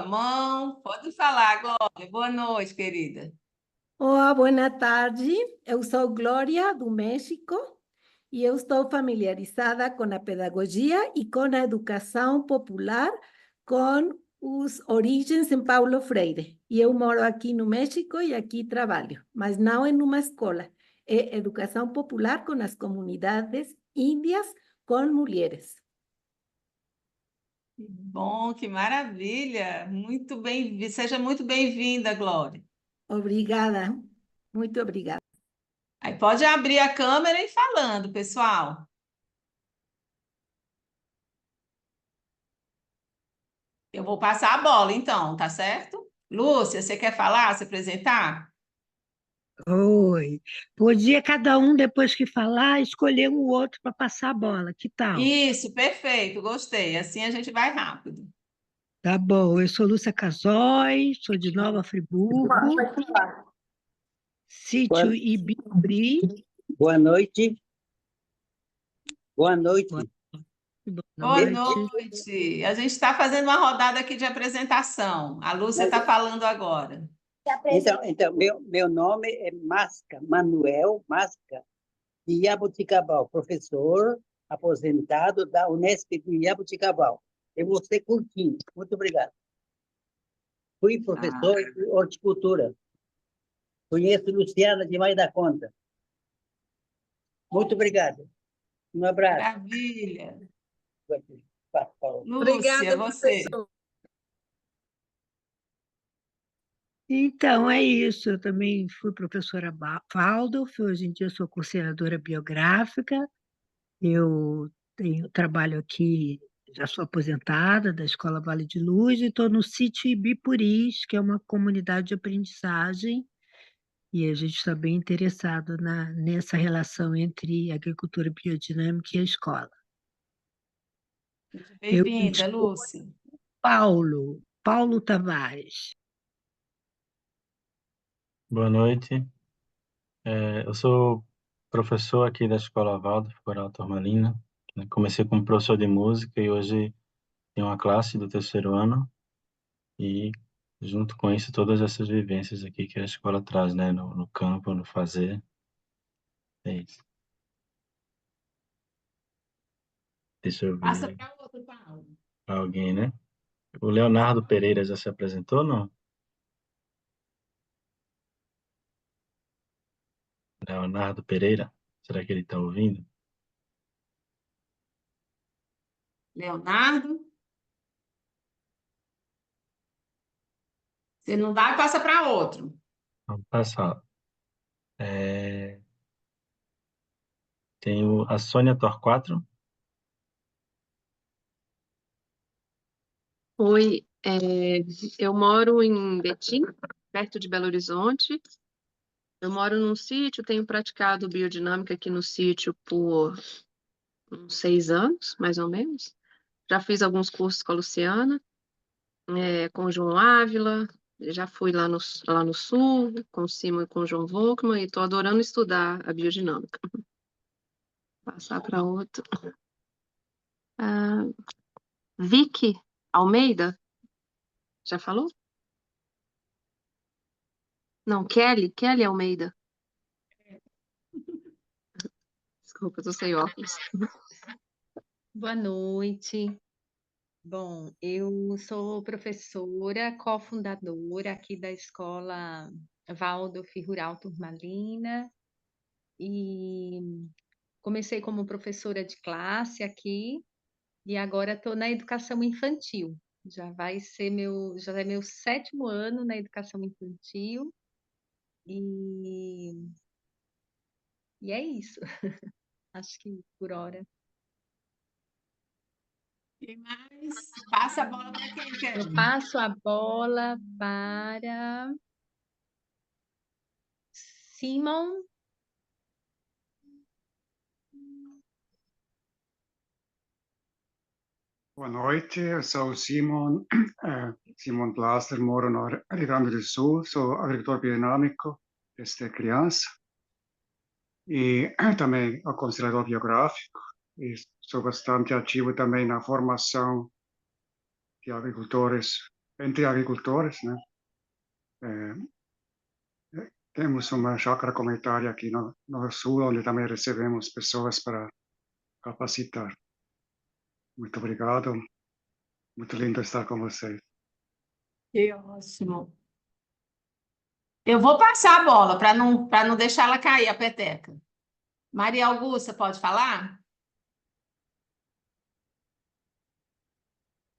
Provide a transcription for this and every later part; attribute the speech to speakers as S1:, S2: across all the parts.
S1: Mão, pode falar, Glória. Boa noite, querida.
S2: Olá, boa tarde. Eu sou Glória, do México, e eu estou familiarizada com a pedagogia e com a educação popular, com os origens em Paulo Freire. E eu moro aqui no México e aqui trabalho, mas não em uma escola. É educação popular com as comunidades índias, com mulheres.
S1: Que bom, que maravilha. Muito bem, seja muito bem-vinda, Glória.
S2: Obrigada, muito obrigada.
S1: Aí pode abrir a câmera e ir falando, pessoal. Eu vou passar a bola, então, tá certo? Lúcia, você quer falar, se apresentar?
S3: Oi. Podia cada um, depois que falar, escolher um outro para passar a bola. Que tal?
S1: Isso, perfeito, gostei. Assim a gente vai rápido.
S3: Tá bom. Eu sou Lúcia Casói, sou de Nova Friburgo, sítio
S4: Boa,
S3: Ibiri.
S4: boa noite. Boa
S3: Boa
S4: noite.
S1: Boa
S3: noite.
S1: noite. A gente está fazendo uma rodada aqui de apresentação. A Lúcia
S4: Mas,
S1: está falando agora.
S4: então meu nome é Masca, Manuel Masca, de Jaboticabal, professor aposentado da Unesp de Jaboticabal. Eu vou ser curtinho. Muito obrigado. Fui
S1: Ah,
S4: professor de horticultura. Conheço Luciana demais da conta. Muito obrigado. Um abraço.
S1: maravilha. Lúcia,
S2: Obrigada,
S1: você.
S2: professor.
S3: Então, é isso. Eu também fui professora Waldorf, hoje em dia sou coordenadora biográfica. Trabalho aqui, já sou aposentada da Escola Vale de Luz e estou no sítio Ibipuris, que é uma comunidade de aprendizagem, e a gente está bem interessado nessa relação entre a agricultura biodinâmica e a escola.
S1: Seja
S3: Eu
S1: bem-vinda,
S3: estou
S1: Lúcia.
S3: Paulo Tavares.
S5: Boa noite. Eu sou professor aqui da Escola Waldorf Coral Turmalina, né? Comecei como professor de música e hoje tenho uma classe do terceiro ano e, junto com isso, todas essas vivências aqui que a escola traz, né? No campo, no fazer. É isso. Deixa eu
S1: Passa
S5: ver
S1: para outro, Paulo.
S5: alguém, né? O Leonardo Pereira já se apresentou, não? Leonardo Pereira? Será que ele está ouvindo?
S1: Leonardo. Se não dá, passa para outro.
S5: Vamos passar. Tenho a Sônia Torquato.
S6: Oi, eu moro em Betim, perto de Belo Horizonte. Eu moro num sítio, tenho praticado biodinâmica aqui no sítio por uns 6 anos, mais ou menos. Já fiz alguns cursos com a Luciana, com o João Ávila, já fui lá no sul, com o Simon e com o João Volkmann, e estou adorando estudar a biodinâmica. Passar para outro. Ah, Vicky Almeida, já falou? Não, Kelly Almeida. Desculpa, eu tô sem óculos.
S7: Boa noite. Bom, eu sou professora, cofundadora aqui da Escola Waldorf Rural Turmalina e comecei como professora de classe aqui e agora estou na educação infantil. Já é meu 7º ano na educação infantil e, e é isso. Acho que por hora.
S1: Quem mais? Passa a bola para quem,
S7: Eu
S1: Kelly?
S7: passo a bola para Simon.
S8: Boa noite, eu sou o Simon, Simon Glasser, moro no Rio Grande do Sul, sou agricultor biodinâmico desde criança e também aconselhador biográfico e sou bastante ativo também na formação de agricultores entre agricultores, né? Temos uma chácara comunitária aqui no sul, onde também recebemos pessoas para capacitar. Muito obrigado. Muito lindo estar com vocês.
S1: Que ótimo. Eu vou passar a bola para não deixar ela cair, a peteca. Maria Augusta, pode falar?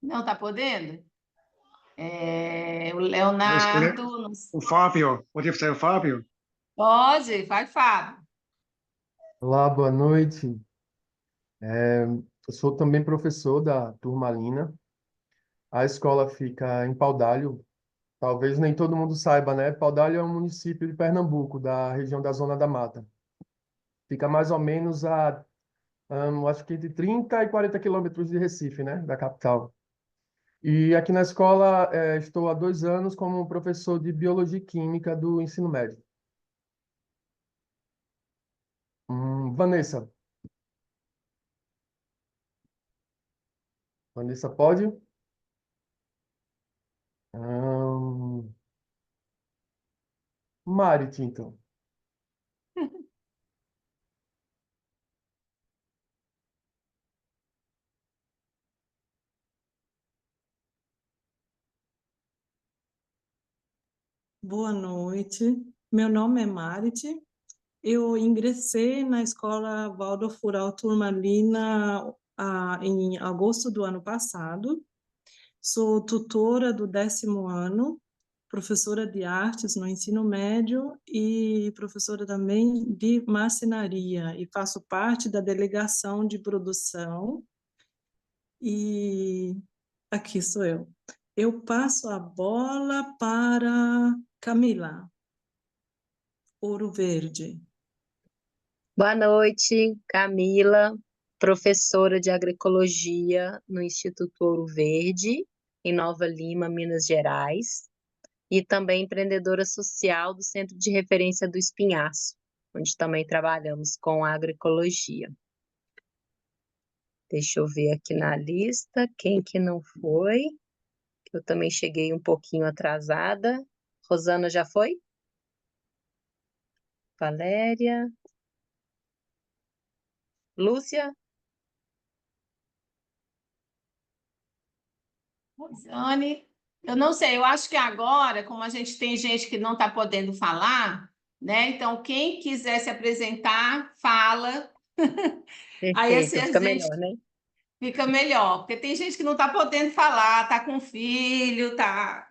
S1: Não está podendo? O
S8: Vou escolher
S1: Leonardo... não-
S8: o Fábio. Pode ser o Fábio?
S1: Pode, vai, Fábio.
S9: Olá, boa noite. Eu sou também professor da Turmalina. A escola fica em Paudalho. Talvez nem todo mundo saiba, né? Paudalho é um município de Pernambuco, da região da Zona da Mata. Fica mais ou menos acho que entre 30 e 40 quilômetros de Recife, né? Da capital. E aqui na escola estou há 2 anos como professor de Biologia e Química do ensino médio. Vanessa. Vanessa, pode? Ahn, Marit, então.
S10: Boa noite, meu nome é Marit. Eu ingressei na escola Waldorf Rural Turmalina em agosto do ano passado. Sou tutora do 10º ano, professora de artes no ensino médio e professora também de marcenaria, e faço parte da delegação de produção. E aqui sou eu. Eu passo a bola para Camila Ouro Verde.
S11: Boa noite, Camila, professora de agroecologia no Instituto Ouro Verde, em Nova Lima, Minas Gerais, e também empreendedora social do Centro de Referência do Espinhaço, onde também trabalhamos com agroecologia. Deixa eu ver aqui na lista quem que não foi, que eu também cheguei um pouquinho atrasada. Rosana já foi? Valéria? Lúcia?
S1: Rosane, eu não sei, eu acho que agora, como a gente tem gente que não está podendo falar, né? Então, quem quiser se apresentar, fala. Aí assim,
S11: Perfeito,
S1: a
S11: fica
S1: gente
S11: melhor, né?
S1: fica melhor, porque tem gente que não está podendo falar, está com filho, está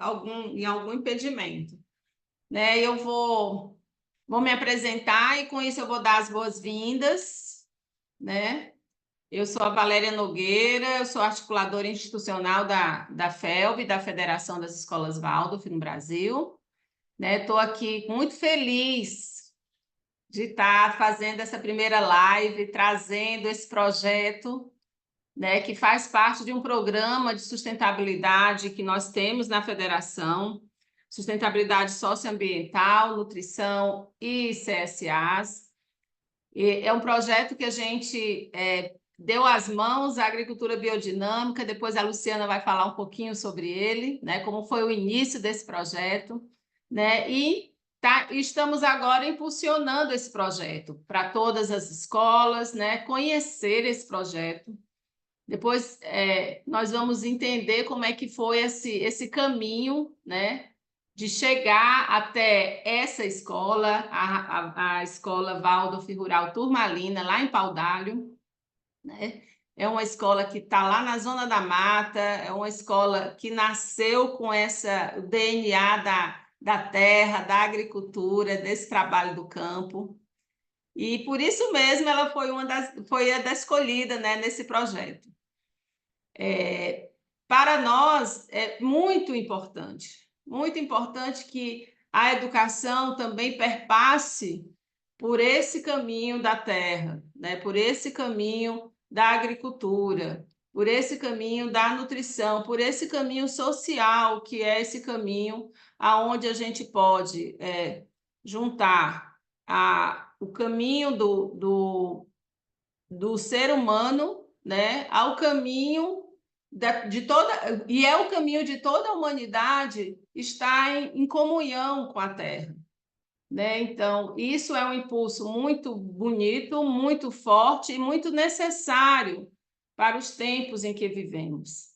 S1: em algum impedimento, né? Eu vou me apresentar e com isso eu vou dar as boas-vindas, né? Eu sou a Valéria Nogueira, eu sou articuladora institucional da FELB, da Federação das Escolas Waldorf no Brasil. Estou aqui muito feliz de estar fazendo essa primeira live, trazendo esse projeto, né, que faz parte de um programa de sustentabilidade que nós temos na Federação, sustentabilidade socioambiental, nutrição e CSAs. É um projeto que a gente deu as mãos à agricultura biodinâmica, depois a Luciana vai falar um pouquinho sobre ele, né, como foi o início desse projeto, né, e estamos agora impulsionando esse projeto para todas as escolas, né, conhecer esse projeto. Depois nós vamos entender como é que foi esse caminho, né, de chegar até essa escola, a escola Waldorf Rural Turmalina, lá em Paudalho, né? É uma escola que está lá na Zona da Mata, é uma escola que nasceu com o DNA da terra, da agricultura, desse trabalho do campo. E por isso mesmo ela foi a da escolhida, né, nesse projeto. Para nós é muito importante que a educação também perpasse por esse caminho da terra, né? Por esse caminho da agricultura, por esse caminho da nutrição, por esse caminho social, que é esse caminho aonde a gente pode juntar o caminho do ser humano, né, ao caminho e é o caminho de toda a humanidade estar em comunhão com a Terra, né? Então, isso é um impulso muito bonito, muito forte e muito necessário para os tempos em que vivemos,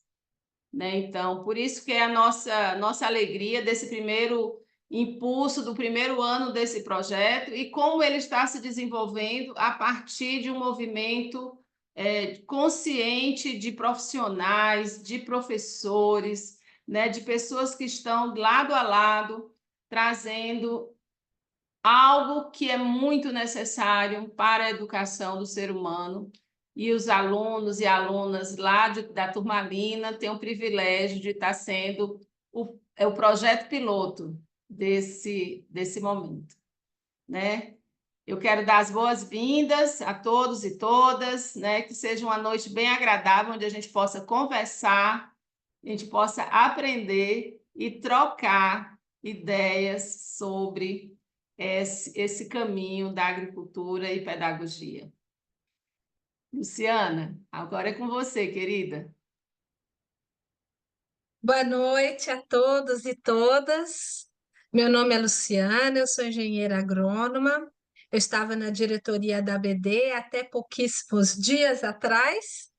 S1: né? Então, por isso que é a nossa alegria desse primeiro impulso, do primeiro ano desse projeto e como ele está se desenvolvendo a partir de um movimento consciente de profissionais, de professores, né? De pessoas que estão lado a lado, trazendo algo que é muito necessário para a educação do ser humano. E os alunos e alunas lá da Turmalina têm o privilégio de estar sendo o projeto piloto desse momento, né? Eu quero dar as boas-vindas a todos e todas, né? Que seja uma noite bem agradável, onde a gente possa conversar, a gente possa aprender e trocar ideias sobre esse caminho da agricultura e pedagogia. Luciana, agora é com você, querida.
S12: Boa noite a todos e todas. Meu nome é Luciana, eu sou engenheira agrônoma. Eu estava na diretoria da ABD até pouquíssimos dias atrás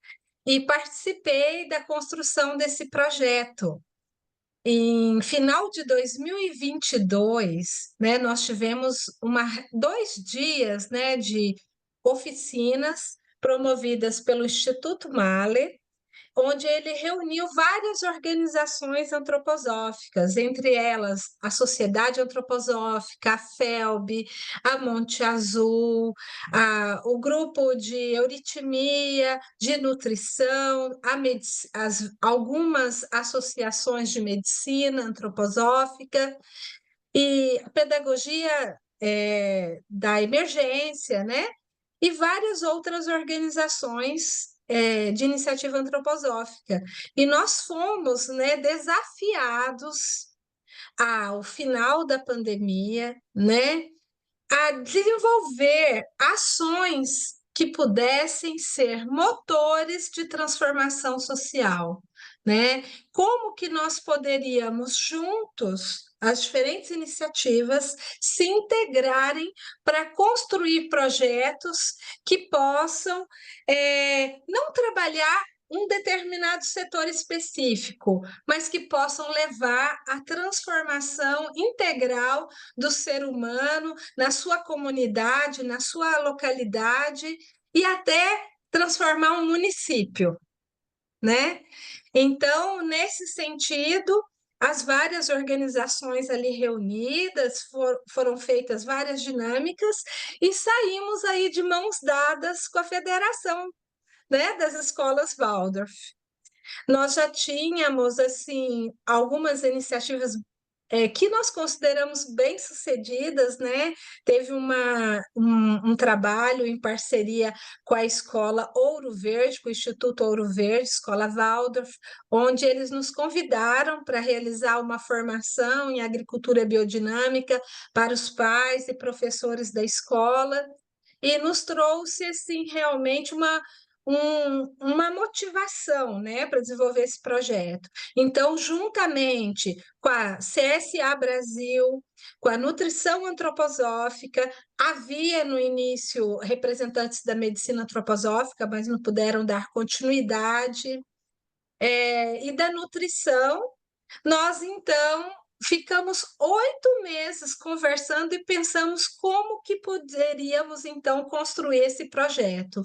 S12: e participei da construção desse projeto. Em final de 2022, né, nós tivemos 2 dias, né, de oficinas promovidas pelo Instituto Mahler, onde ele reuniu várias organizações antroposóficas, entre elas a Sociedade Antroposófica, a FELB, a Monte Azul, o grupo de euritmia, de nutrição, algumas associações de medicina antroposófica e a pedagogia da emergência, né? E várias outras organizações de iniciativa antroposófica. E nós fomos, né, desafiados ao final da pandemia, né, a desenvolver ações que pudessem ser motores de transformação social, né? Como que nós poderíamos juntos, as diferentes iniciativas, se integrarem para construir projetos que possam não trabalhar um determinado setor específico, mas que possam levar à transformação integral do ser humano na sua comunidade, na sua localidade e até transformar um município, né? Então, nesse sentido, as várias organizações ali reunidas, foram feitas várias dinâmicas e saímos aí de mãos dadas com a Federação, né, das Escolas Waldorf. Nós já tínhamos assim algumas iniciativas que nós consideramos bem-sucedidas, né? Teve um trabalho em parceria com a Escola Ouro Verde, com o Instituto Ouro Verde, Escola Waldorf, onde eles nos convidaram para realizar uma formação em agricultura biodinâmica para os pais e professores da escola, e nos trouxe assim, realmente uma motivação, né, para desenvolver esse projeto. Então, juntamente com a CSA Brasil, com a Nutrição Antroposófica, havia no início representantes da medicina antroposófica, mas não puderam dar continuidade, e da nutrição, nós então ficamos 8 meses conversando e pensamos como que poderíamos então construir esse projeto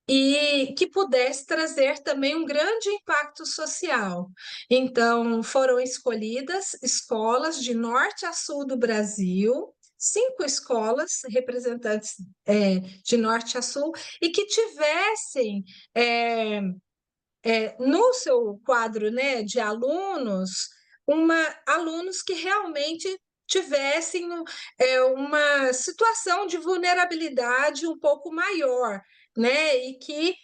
S12: e que pudesse trazer também um grande impacto social. Então, foram escolhidas escolas de norte a sul do Brasil, 5 escolas representantes de norte a sul, e que tivessem no seu quadro, né, de alunos, alunos que realmente tivessem uma situação de vulnerabilidade um pouco maior, né, e que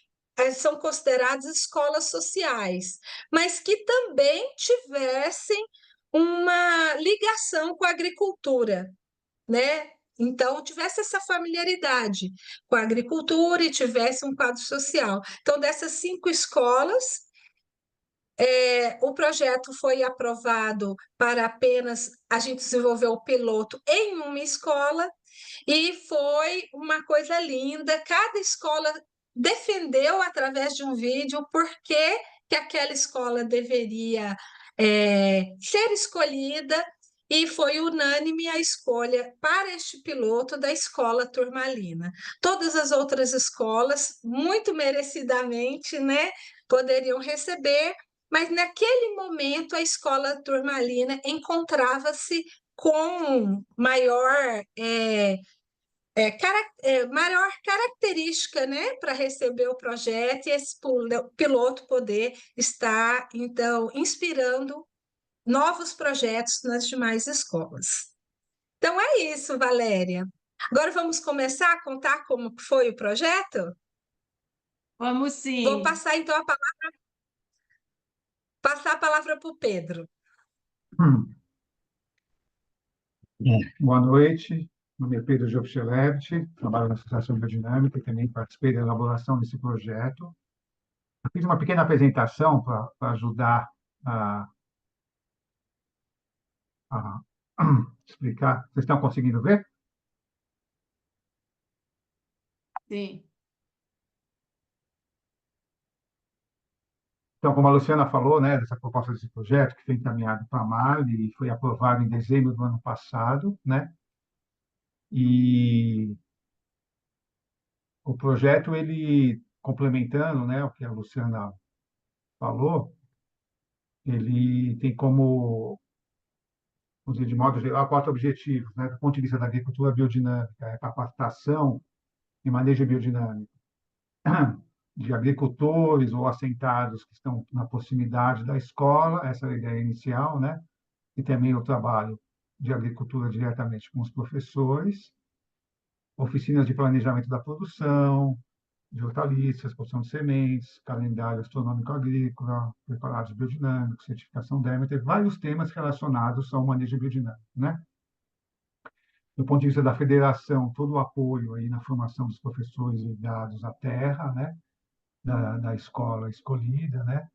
S12: são consideradas escolas sociais, mas que também tivessem uma ligação com a agricultura, né? Então, tivesse essa familiaridade com a agricultura e tivesse um quadro social. Então, dessas 5 escolas, O projeto foi aprovado para apenas a gente desenvolver o piloto em uma escola, e foi uma coisa linda. Cada escola defendeu, através de um vídeo, por que aquela escola deveria ser escolhida, e foi unânime a escolha para este piloto da Escola Turmalina. Todas as outras escolas, muito merecidamente, né, poderiam receber, mas naquele momento a Escola Turmalina encontrava-se com maior maior característica, né, para receber o projeto e esse piloto poder estar, então, inspirando novos projetos nas demais escolas. Então, é isso, Valéria. Agora vamos começar a contar como foi o projeto?
S1: Vamos
S12: Vou
S1: sim.
S12: passar, então, a palavra para o Pedro.
S13: Boa noite, meu nome é Pedro Jofchelevich, trabalho na Associação Biodinâmica e também participei da elaboração desse projeto. Eu fiz uma pequena apresentação para ajudar a explicar. Vocês estão conseguindo ver?
S1: Sim.
S13: Então, como a Luciana falou, né, dessa proposta desse projeto, que foi encaminhado para a Mali e foi aprovado em dezembro do ano passado, né? E o projeto, ele, complementando, né, o que a Luciana falou, ele tem como, vamos dizer, de modo geral, 4 objetivos, né, do ponto de vista da agricultura biodinâmica: capacitação e manejo biodinâmico de agricultores ou assentados que estão na proximidade da escola, essa é a ideia inicial, né? E também o trabalho de agricultura diretamente com os professores, oficinas de planejamento da produção, de hortaliças, produção de sementes, calendário astronômico agrícola, preparados biodinâmicos, certificação Demeter, vários temas relacionados ao manejo biodinâmico, né? Do ponto de vista da federação, todo o apoio aí na formação dos professores ligados à terra, né? Da escola escolhida, né?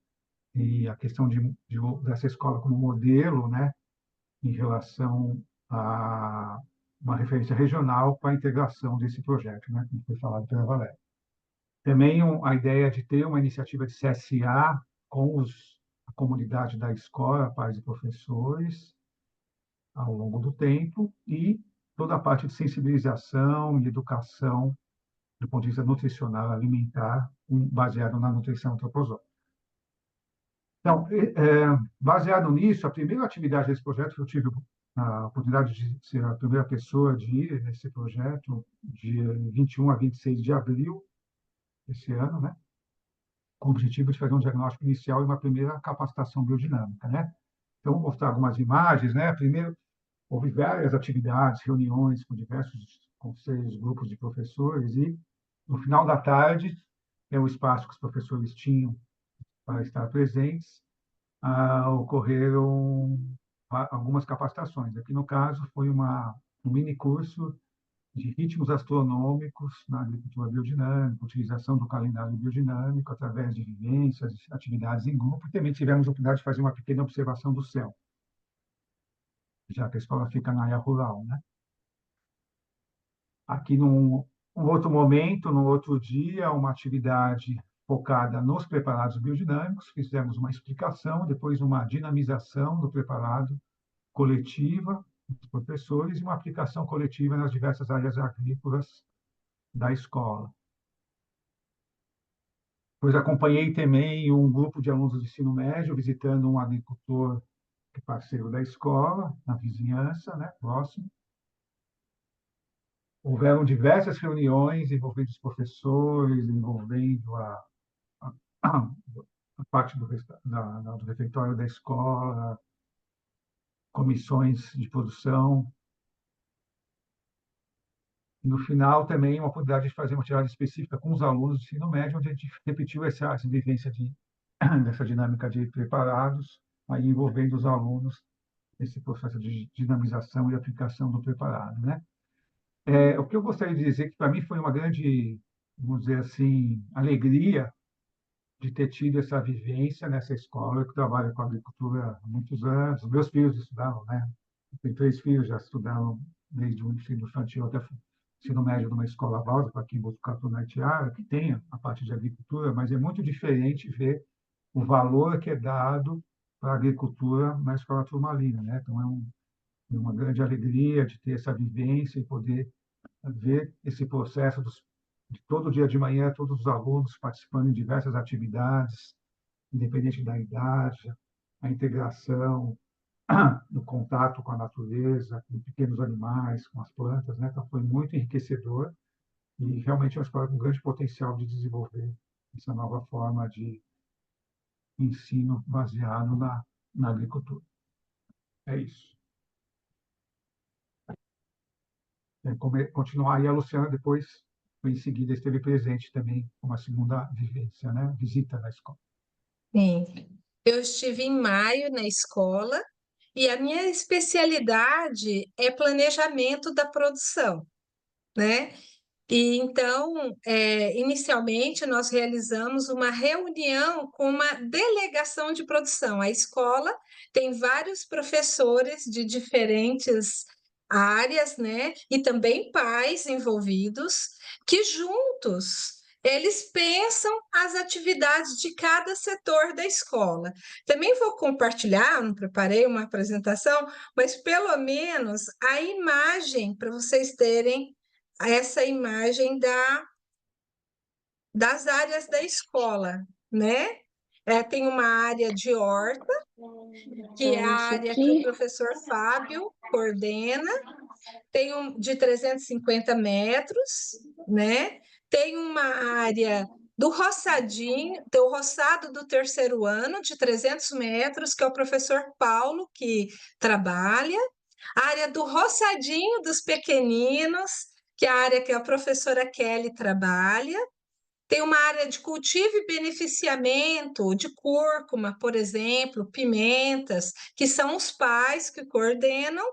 S13: E a questão dessa escola como modelo, né? Em relação a uma referência regional para a integração desse projeto, né? Como foi falado pela Valéria. Também a ideia de ter uma iniciativa de CSA com a comunidade da escola, pais e professores, ao longo do tempo, e toda a parte de sensibilização e educação do ponto de vista nutricional, alimentar, baseado na nutrição antroposófica. Então, baseado nisso, a primeira atividade desse projeto, eu tive a oportunidade de ser a primeira pessoa de ir nesse projeto, de 21 a 26 de abril desse ano, né? Com o objetivo de fazer um diagnóstico inicial e uma primeira capacitação biodinâmica, né? Então, vou mostrar algumas imagens, né? Primeiro, houve várias atividades, reuniões com diversos conselhos, grupos de professores, e no final da tarde, é o espaço que os professores tinham para estar presentes, ocorreram algumas capacitações. Aqui, no caso, foi um mini curso de ritmos astronômicos na agricultura biodinâmica, utilização do calendário biodinâmico através de vivências, atividades em grupo, e também tivemos a oportunidade de fazer uma pequena observação do céu, já que a escola fica na área rural, né? Aqui, num outro momento, no outro dia, uma atividade focada nos preparados biodinâmicos, fizemos uma explicação, depois uma dinamização do preparado coletiva dos professores e uma aplicação coletiva nas diversas áreas agrícolas da escola. Depois acompanhei também um grupo de alunos do ensino médio visitando um agricultor que é parceiro da escola, na vizinhança, né, próximo. Houveram diversas reuniões envolvendo os professores, envolvendo a parte do refeitório da escola, comissões de produção. No final, também, uma oportunidade de fazer uma tirada específica com os alunos do ensino médio, onde a gente repetiu essa vivência dessa dinâmica de preparados, aí envolvendo os alunos nesse processo de dinamização e aplicação do preparado, né? O que eu gostaria de dizer que, para mim, foi uma grande, vamos dizer assim, alegria de ter tido essa vivência nessa escola. Eu que trabalho com agricultura há muitos anos, meus filhos estudavam, né? Eu tenho 3 filhos, já estudaram desde o ensino infantil até o ensino médio numa escola Waldorf, aqui em Botucatu, na Itiara, que tem a parte de agricultura, mas é muito diferente ver o valor que é dado para a agricultura na escola turmalina, né? Então, é uma grande alegria de ter essa vivência e poder ver esse processo de todo dia de manhã, todos os alunos participando em diversas atividades, independente da idade, a integração, no contato com a natureza, com pequenos animais, com as plantas, né? Então, foi muito enriquecedor e realmente é uma escola com grande potencial de desenvolver essa nova forma de ensino baseado na agricultura. É isso. Continuar, e a Luciana depois, em seguida, esteve presente também com uma segunda vivência, né? Visita na escola.
S12: Sim. Eu estive em maio na escola e a minha especialidade é planejamento da produção, né? E então, inicialmente, nós realizamos uma reunião com uma delegação de produção. A escola tem vários professores de diferentes áreas, né? E também pais envolvidos, que juntos eles pensam as atividades de cada setor da escola. Também vou compartilhar, não preparei uma apresentação, mas pelo menos a imagem para vocês terem essa imagem das áreas da escola, né? Tem uma área de horta, que é a área que o professor Fábio coordena, tem de 350 metros, né? Tem uma área do roçadinho, do roçado do terceiro ano, de 300 metros, que é o professor Paulo que trabalha, a área do roçadinho dos pequeninos, que é a área que a professora Kelly trabalha. Tem uma área de cultivo e beneficiamento de cúrcuma, por exemplo, pimentas, que são os pais que coordenam,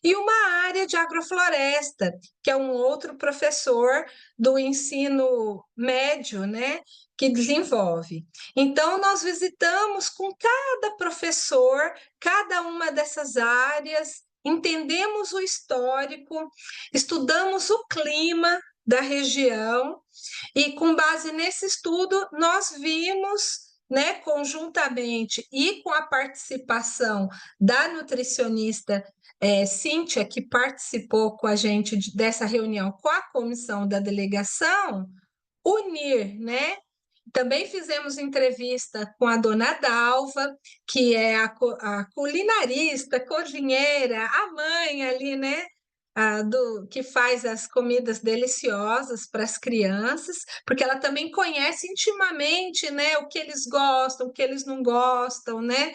S12: e uma área de agrofloresta, que é um outro professor do ensino médio, né, que desenvolve. Então, nós visitamos com cada professor, cada uma dessas áreas, entendemos o histórico, estudamos o clima da região, e com base nesse estudo, nós vimos, né, conjuntamente e com a participação da nutricionista Cíntia, que participou com a gente dessa reunião com a comissão da delegação, unir, né? Também fizemos entrevista com a dona Dalva, que é a culinarista, cozinheira, a mãe ali, né? Que faz as comidas deliciosas para as crianças, porque ela também conhece intimamente, né, o que eles gostam, o que eles não gostam, né?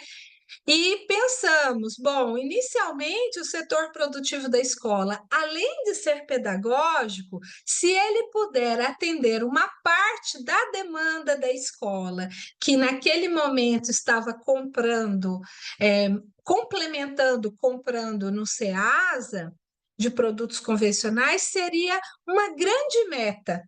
S12: E pensamos, bom, inicialmente o setor produtivo da escola, além de ser pedagógico, se ele puder atender uma parte da demanda da escola, que naquele momento estava comprando, comprando no SEASA, de produtos convencionais, seria uma grande meta,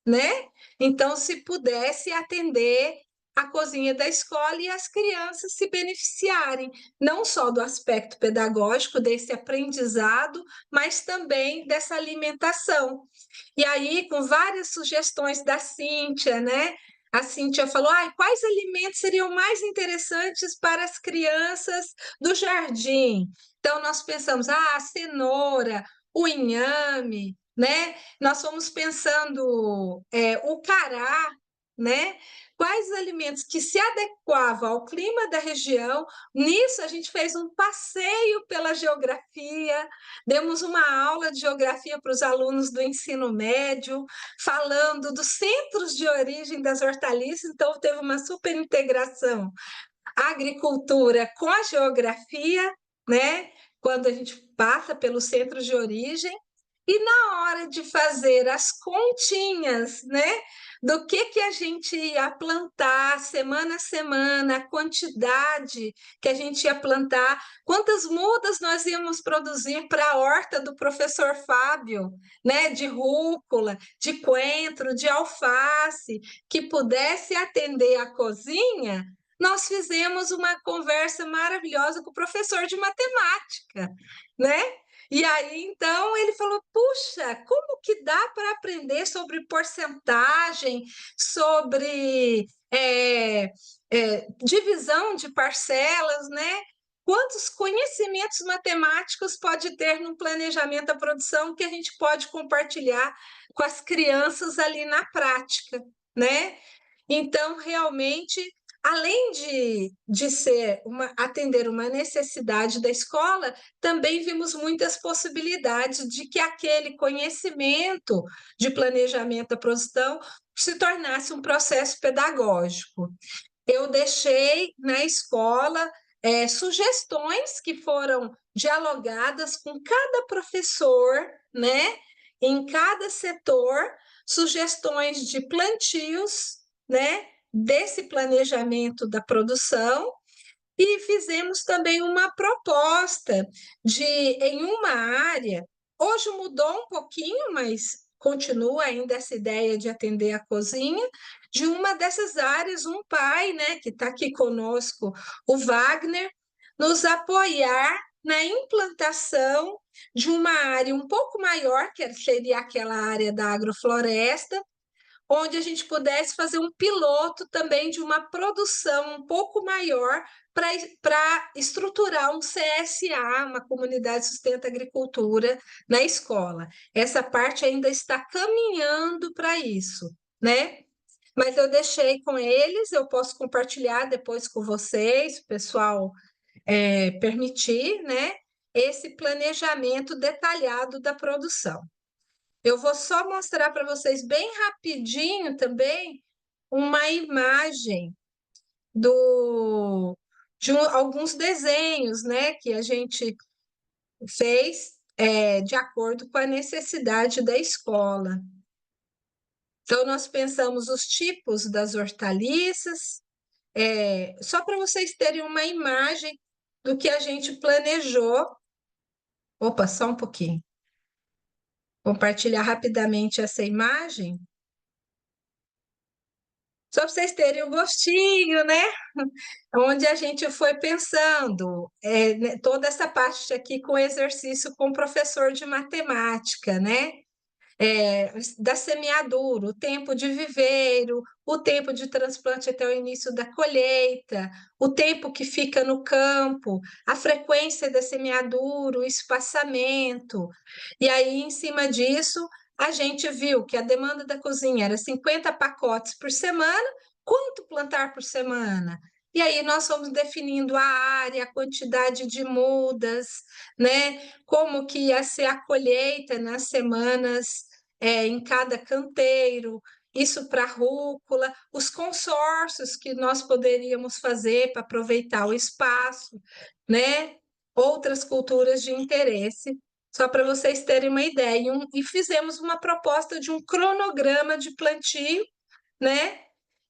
S12: né? Então, se pudesse atender a cozinha da escola e as crianças se beneficiarem, não só do aspecto pedagógico, desse aprendizado, mas também dessa alimentação. E aí, com várias sugestões da Cíntia, né? A Cíntia falou: quais alimentos seriam mais interessantes para as crianças do jardim? Então, nós pensamos, a cenoura, o inhame, né? Nós fomos pensando o cará, né? Quais alimentos que se adequavam ao clima da região. Nisso, a gente fez um passeio pela geografia, demos uma aula de geografia para os alunos do ensino médio, falando dos centros de origem das hortaliças, então teve uma super integração. A agricultura com a geografia, né? Quando a gente passa pelos centros de origem, E na hora de fazer as continhas, né, do que a gente ia plantar semana a semana, a quantidade que a gente ia plantar, quantas mudas nós íamos produzir para a horta do professor Fábio, né, de rúcula, de coentro, de alface, que pudesse atender a cozinha, nós fizemos uma conversa maravilhosa com o professor de matemática, né? E aí, então, ele falou: puxa, como que dá para aprender sobre porcentagem, sobre divisão de parcelas, né? Quantos conhecimentos matemáticos pode ter no planejamento da produção que a gente pode compartilhar com as crianças ali na prática, né? Então, realmente, além de ser atender uma necessidade da escola, também vimos muitas possibilidades de que aquele conhecimento de planejamento da produção se tornasse um processo pedagógico. Eu deixei na escola sugestões que foram dialogadas com cada professor, né, em cada setor, sugestões de plantios, né, desse planejamento da produção, e fizemos também uma proposta de, em uma área, hoje mudou um pouquinho, mas continua ainda essa ideia de atender a cozinha, de uma dessas áreas, um pai, né, que está aqui conosco, o Wagner, nos apoiar na implantação de uma área um pouco maior, que seria aquela área da agrofloresta, onde a gente pudesse fazer um piloto também de uma produção um pouco maior para estruturar um CSA, uma Comunidade Sustenta Agricultura, na escola. Essa parte ainda está caminhando para isso, né? Mas eu deixei com eles, eu posso compartilhar depois com vocês, o pessoal permitir, né? Esse planejamento detalhado da produção. Eu vou só mostrar para vocês bem rapidinho também uma imagem de alguns desenhos, né, que a gente fez de acordo com a necessidade da escola. Então, nós pensamos os tipos das hortaliças, só para vocês terem uma imagem do que a gente planejou. Opa, só um pouquinho. Compartilhar rapidamente essa imagem. Só para vocês terem o gostinho, né? Onde a gente foi pensando, né, toda essa parte aqui com exercício com o professor de matemática, né? Da semeadura, o tempo de viveiro, o tempo de transplante até o início da colheita, o tempo que fica no campo, a frequência da semeadura, o espaçamento. E aí, em cima disso, a gente viu que a demanda da cozinha era 50 pacotes por semana. Quanto plantar por semana? E aí nós fomos definindo a área, a quantidade de mudas, né? Como que ia ser a colheita nas semanas em cada canteiro, isso para rúcula, os consórcios que nós poderíamos fazer para aproveitar o espaço, né? Outras culturas de interesse, só para vocês terem uma ideia. E fizemos uma proposta de um cronograma de plantio, né?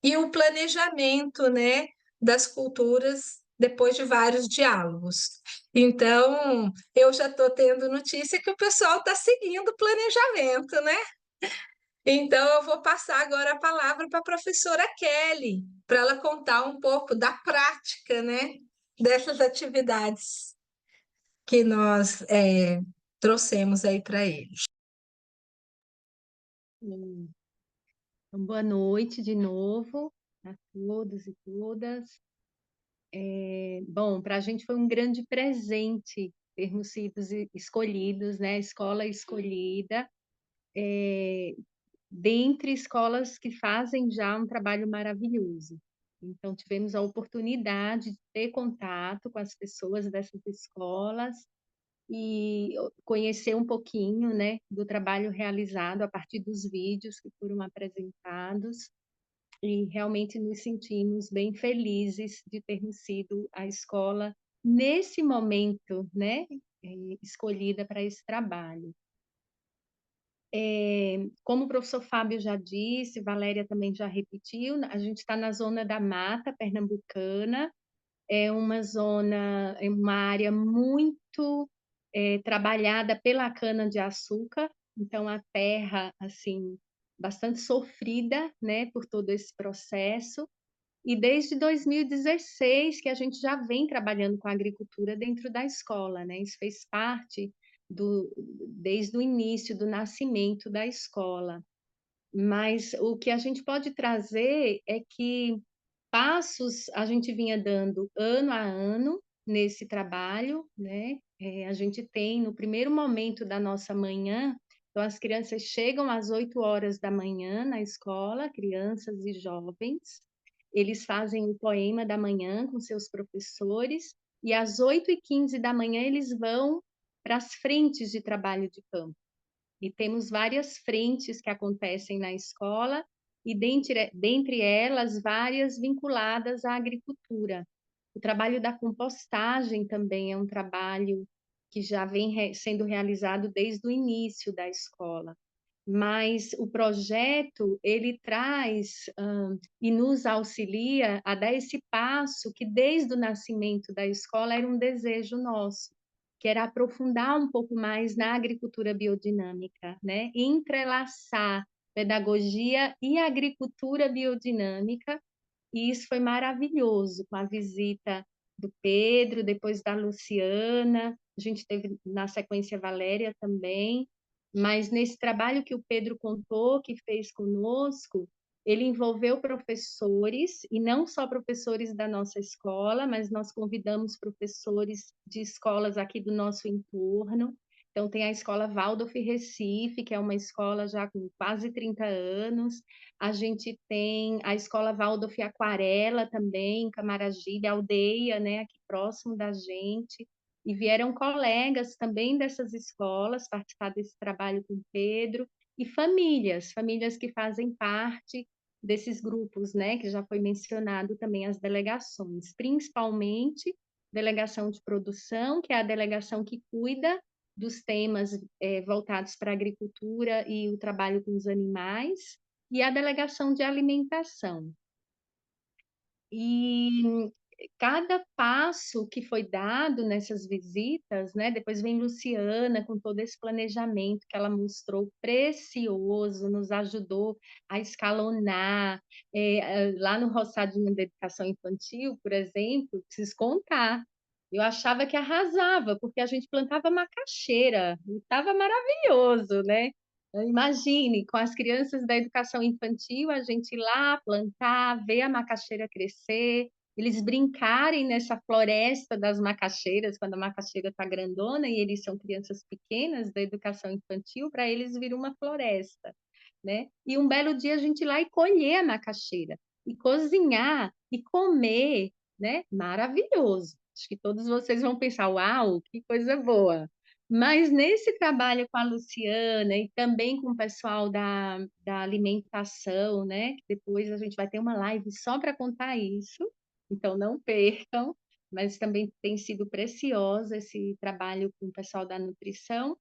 S12: E o planejamento, né, das culturas depois de vários diálogos. Então, eu já estou tendo notícia que o pessoal está seguindo o planejamento, né? Então, eu vou passar agora a palavra para a professora Kelly, para ela contar um pouco da prática, né, dessas atividades que nós trouxemos aí para eles.
S7: Então, boa noite de novo a todos e todas. Bom, para a gente foi um grande presente termos sido escolhidos, né? Escola escolhida, dentre escolas que fazem já um trabalho maravilhoso. Então, tivemos a oportunidade de ter contato com as pessoas dessas escolas e conhecer um pouquinho, né, do trabalho realizado a partir dos vídeos que foram apresentados, e realmente nos sentimos bem felizes de termos sido a escola nesse momento, né, escolhida para esse trabalho. Como o professor Fábio já disse, Valéria também já repetiu, a gente está na zona da Mata Pernambucana, é uma zona, é uma área muito trabalhada pela cana-de-açúcar, então a terra, assim, bastante sofrida, né, por todo esse processo, e desde 2016 que a gente já vem trabalhando com a agricultura dentro da escola, né, isso fez parte desde o início do nascimento da escola. Mas o que a gente pode trazer é que passos a gente vinha dando ano a ano nesse trabalho, né? A gente tem no primeiro momento da nossa manhã, então as crianças chegam às 8 horas da manhã na escola, crianças e jovens, eles fazem o poema da manhã com seus professores, e às 8h15 da manhã eles vão para as frentes de trabalho de campo. E temos várias frentes que acontecem na escola, e dentre elas, várias vinculadas à agricultura. O trabalho da compostagem também é um trabalho que já vem sendo realizado desde o início da escola. Mas o projeto, ele traz e nos auxilia a dar esse passo que desde o nascimento da escola era um desejo nosso, que era aprofundar um pouco mais na agricultura biodinâmica, né? Entrelaçar pedagogia e agricultura biodinâmica, e isso foi maravilhoso, com a visita do Pedro, depois da Luciana, a gente teve na sequência a Valéria também, mas nesse trabalho que o Pedro contou, que fez conosco, ele envolveu professores, e não só professores da nossa escola, mas nós convidamos professores de escolas aqui do nosso entorno. Então, tem a Escola Waldorf Recife, que é uma escola já com quase 30 anos. A gente tem a Escola Waldorf Aquarela também, em Camaragibe, aldeia, né, aqui próximo da gente. E vieram colegas também dessas escolas participar desse trabalho com o Pedro, e famílias que fazem parte desses grupos, né, que já foi mencionado também as delegações, principalmente delegação de produção, que é a delegação que cuida dos temas voltados para a agricultura e o trabalho com os animais, e a delegação de alimentação. E cada passo que foi dado nessas visitas, né? Depois vem Luciana com todo esse planejamento que ela mostrou precioso, nos ajudou a escalonar. Lá no Roçadinho da Educação Infantil, por exemplo, preciso contar. Eu achava que arrasava, porque a gente plantava macaxeira, e estava maravilhoso, né? Imagine, com as crianças da educação infantil, a gente ir lá plantar, ver a macaxeira crescer, eles brincarem nessa floresta das macaxeiras, quando a macaxeira está grandona, e eles são crianças pequenas da educação infantil, para eles vir uma floresta, né? E um belo dia a gente ir lá e colher a macaxeira, e cozinhar, e comer, né? Maravilhoso. Acho que todos vocês vão pensar, uau, que coisa boa. Mas nesse trabalho com a Luciana e também com o pessoal da alimentação, né? Que depois a gente vai ter uma live só para contar isso, então não percam, mas também tem sido precioso esse trabalho com o pessoal da nutrição.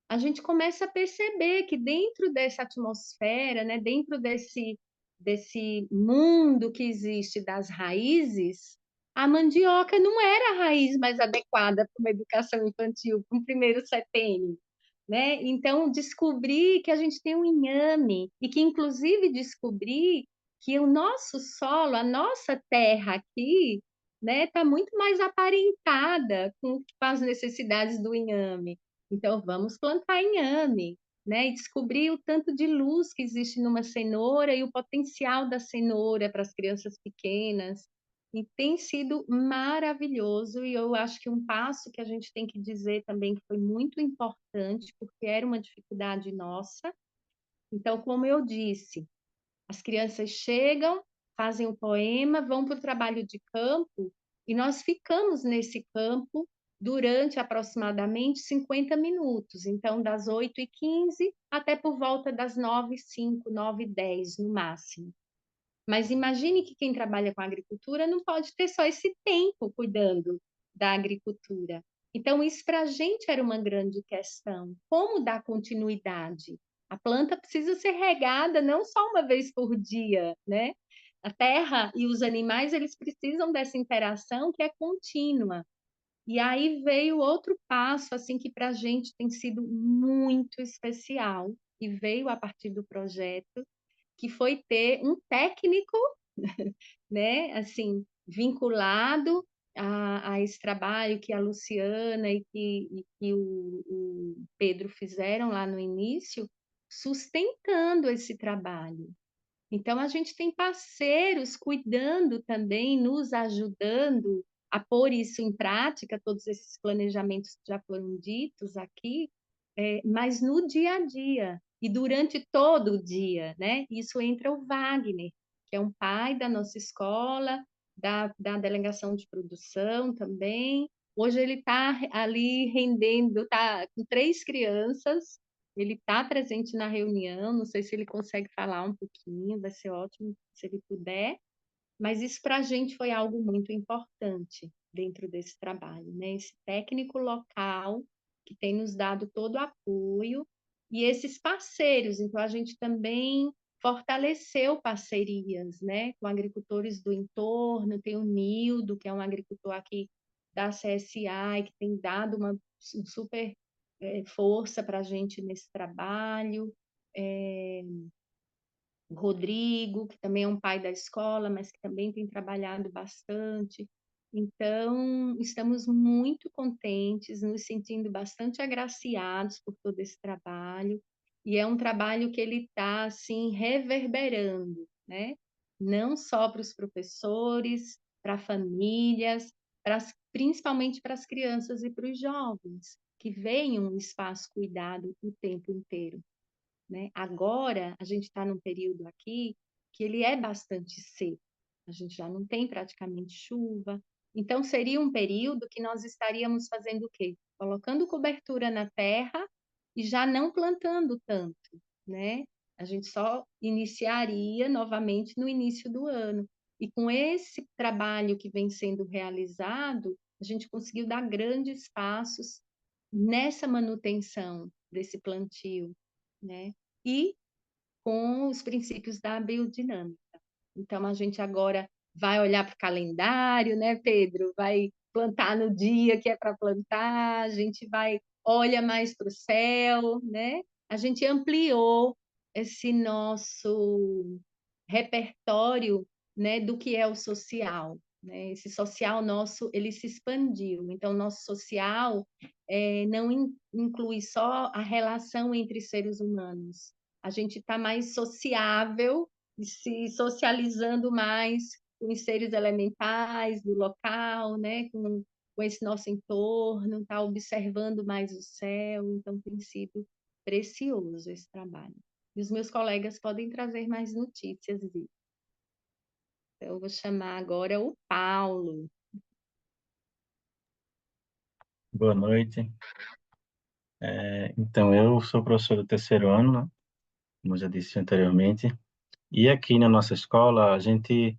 S7: A gente começa a perceber que dentro dessa atmosfera, né? Dentro desse mundo que existe das raízes, a mandioca não era a raiz mais adequada para uma educação infantil, para um primeiro setênio, né? Então, descobri que a gente tem um inhame, e que, inclusive, descobri que o nosso solo, a nossa terra aqui, né, está muito mais aparentada com as necessidades do inhame. Então, vamos plantar inhame, né? E descobrir o tanto de luz que existe numa cenoura e o potencial da cenoura para as crianças pequenas. E tem sido maravilhoso, e eu acho que um passo que a gente tem que dizer também que foi muito importante, porque era uma dificuldade nossa. Então, como eu disse, as crianças chegam, fazem o poema, vão para o trabalho de campo, e nós ficamos nesse campo durante aproximadamente 50 minutos. Então, das 8h15 até por volta das 9h05, 9h10 no máximo. Mas imagine que quem trabalha com agricultura não pode ter só esse tempo cuidando da agricultura. Então, isso para a gente era uma grande questão. Como dar continuidade? A planta precisa ser regada não só uma vez por dia, né? A terra e os animais, eles precisam dessa interação que é contínua. E aí veio outro passo, assim, que para a gente tem sido muito especial, e veio a partir do projeto, que foi ter um técnico, né, assim, vinculado a esse trabalho que a Luciana e que o Pedro fizeram lá no início, sustentando esse trabalho. Então, a gente tem parceiros cuidando também, nos ajudando a pôr isso em prática, todos esses planejamentos que já foram ditos aqui, mas no dia a dia e durante todo o dia, né? Isso entra o Wagner, que é um pai da nossa escola, da delegação de produção também. Hoje ele está ali rendendo, está com 3 crianças, ele está presente na reunião, não sei se ele consegue falar um pouquinho, vai ser ótimo se ele puder, mas isso para a gente foi algo muito importante dentro desse trabalho, né? Esse técnico local que tem nos dado todo o apoio e esses parceiros, então a gente também fortaleceu parcerias, né, com agricultores do entorno, tem o Nildo, que é um agricultor aqui da CSA e que tem dado uma super força para a gente nesse trabalho, o Rodrigo, que também é um pai da escola, mas que também tem trabalhado bastante. Então, estamos muito contentes, nos sentindo bastante agraciados por todo esse trabalho, e é um trabalho que ele está, assim, reverberando, né? Não só para os professores, para famílias, principalmente para as crianças e para os jovens, que veem um espaço cuidado o tempo inteiro, né? Agora, a gente está num período aqui que ele é bastante seco, a gente já não tem praticamente chuva, então seria um período que nós estaríamos fazendo o quê? Colocando cobertura na terra e já não plantando tanto, né? A gente só iniciaria novamente no início do ano. E com esse trabalho que vem sendo realizado, a gente conseguiu dar grandes passos nessa manutenção desse plantio, né? E com os princípios da biodinâmica. Então, a gente agora vai olhar para o calendário, né, Pedro? Vai plantar no dia que é para plantar, a gente vai, olha mais para o céu, né? A gente ampliou esse nosso repertório, né, do que é o social, né? Esse social nosso, ele se expandiu. Então, o nosso social não inclui só a relação entre seres humanos. A gente está mais sociável e se socializando mais com os seres elementais do local, né? Com esse nosso entorno, está observando mais o céu, então tem sido precioso esse trabalho. E os meus colegas podem trazer mais notícias disso. Então, eu vou chamar agora o Paulo.
S5: Boa noite. Então, eu sou professor do terceiro ano, né? Como eu já disse anteriormente, e aqui na nossa escola a gente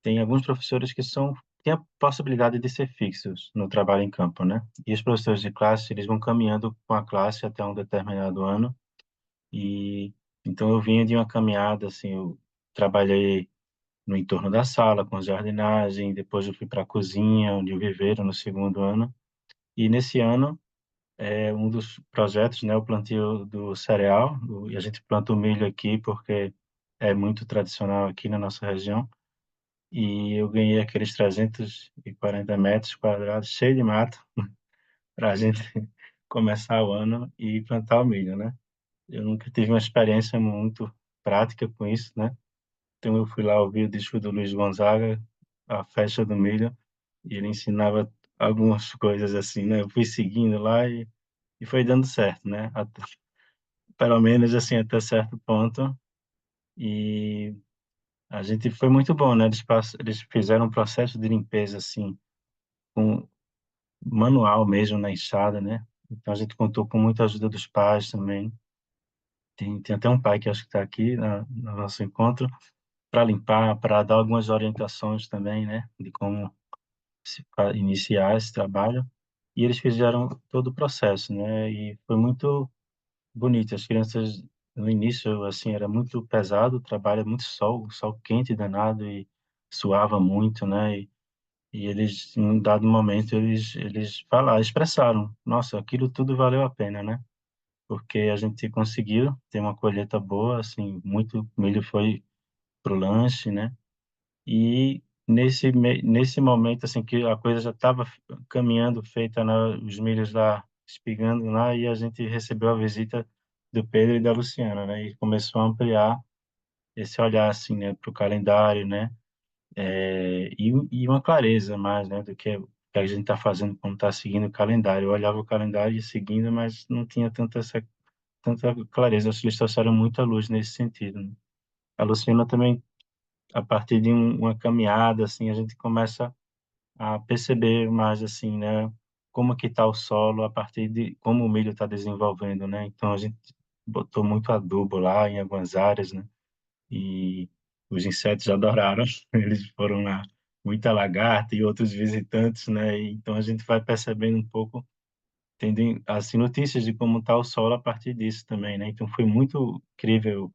S5: tem alguns professores que têm a possibilidade de ser fixos no trabalho em campo, né? E os professores de classe, eles vão caminhando com a classe até um determinado ano, e então eu vinha de uma caminhada, assim, eu trabalhei no entorno da sala, com jardinagem, depois eu fui para a cozinha, onde eu viveram no segundo ano, e nesse ano um dos projetos, né, o plantio do cereal, e a gente planta o milho aqui porque é muito tradicional aqui na nossa região, e eu ganhei aqueles 340 metros quadrados cheio de mato para a gente começar o ano e plantar o milho, né? Eu nunca tive uma experiência muito prática com isso, né? Então eu fui lá ouvir o disco do Luiz Gonzaga, a festa do milho, e ele ensinava algumas coisas assim, né? Eu fui seguindo lá e foi dando certo, né? Pelo menos assim até certo ponto. E a gente foi muito bom, né? Eles fizeram um processo de limpeza assim, com manual mesmo na enxada, né? Então a gente contou com muita ajuda dos pais também. Tem até um pai que acho que está aqui no nosso encontro para limpar, para dar algumas orientações também, né? De como iniciar esse trabalho. e eles fizeram todo o processo, né? E foi muito bonito. As crianças, no início, assim, era muito pesado o trabalho, muito sol, sol quente danado e suava muito, né? E eles, em um dado momento, eles falaram, expressaram, nossa, aquilo tudo valeu a pena, né? Porque a gente conseguiu ter uma colheita boa, assim, muito milho foi pro lanche, né? E nesse momento, assim, que a coisa já estava caminhando, feita, né, os milhos lá espigando lá, e a gente recebeu a visita do Pedro e da Luciana, né? E começou a ampliar esse olhar, assim, né, para o calendário, né? E uma clareza mais, né, do que a gente está fazendo quando está seguindo o calendário. Eu olhava o calendário e seguindo, mas não tinha tanta clareza. Acho que eles trouxeram muita luz nesse sentido, né? A Luciana também, a partir de uma caminhada, assim, a gente começa a perceber mais, assim, né, como que está o solo a partir de como o milho está desenvolvendo, né? Então, a gente botou muito adubo lá em algumas áreas, né? E os insetos adoraram. Eles foram lá, muita lagarta e outros visitantes, né? E então, a gente vai percebendo um pouco, tendo, assim, notícias de como está o solo a partir disso também, né? Então, foi muito incrível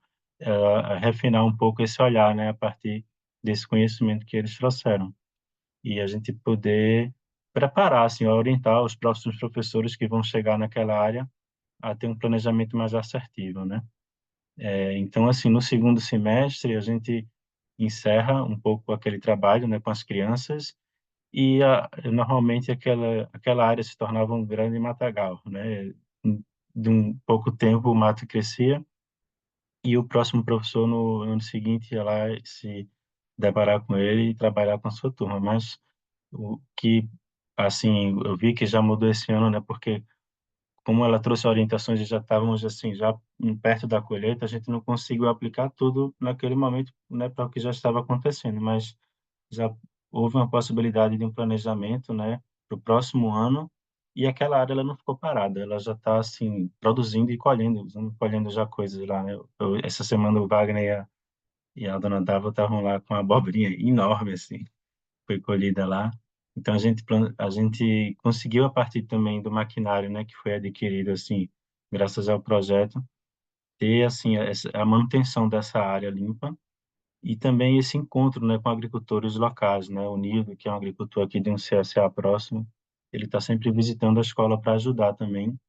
S5: refinar um pouco esse olhar, né, a partir desse conhecimento que eles trouxeram. E a gente poder preparar, assim, orientar os próximos professores que vão chegar naquela área a ter um planejamento mais assertivo, né? Então, assim, no segundo semestre, a gente encerra um pouco aquele trabalho, né, com as crianças e normalmente aquela área se tornava um grande matagal, né? De um pouco tempo o mato crescia e o próximo professor no ano seguinte ia lá se deparar com ele e trabalhar com a sua turma. Mas o que, assim, eu vi que já mudou esse ano, né? Porque como ela trouxe orientações e já estávamos, assim, já perto da colheita, a gente não conseguiu aplicar tudo naquele momento, né, para o que já estava acontecendo, mas já houve uma possibilidade de um planejamento, né, para o próximo ano, e aquela área ela não ficou parada, ela já está, assim, produzindo e colhendo já coisas lá, né? Essa semana o Wagner e a dona Dava estavam lá com uma abobrinha enorme, assim, foi colhida lá. Então a gente conseguiu a partir também do maquinário, né, que foi adquirido assim, graças ao projeto, ter assim a manutenção dessa área limpa e também esse encontro, né, com agricultores locais, né, o Nildo, que é um agricultor aqui de um CSA próximo, ele está sempre visitando a escola para ajudar também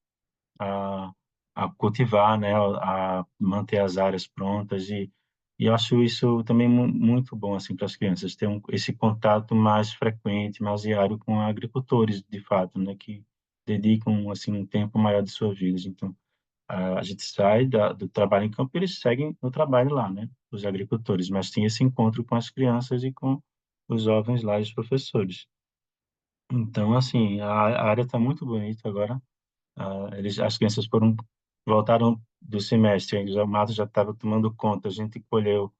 S5: a, a cultivar, né, a manter as áreas prontas e eu acho isso também muito bom assim para as crianças ter esse contato mais frequente, mais diário com agricultores de fato, né, que dedicam assim um tempo maior de suas vidas. Então a gente sai do trabalho em campo e eles seguem no trabalho lá, né, os agricultores, mas tem esse encontro com as crianças e com os jovens lá e os professores. Então, assim, a área está muito bonita agora. As crianças voltaram do semestre, o mato já estava tomando conta, a gente colheu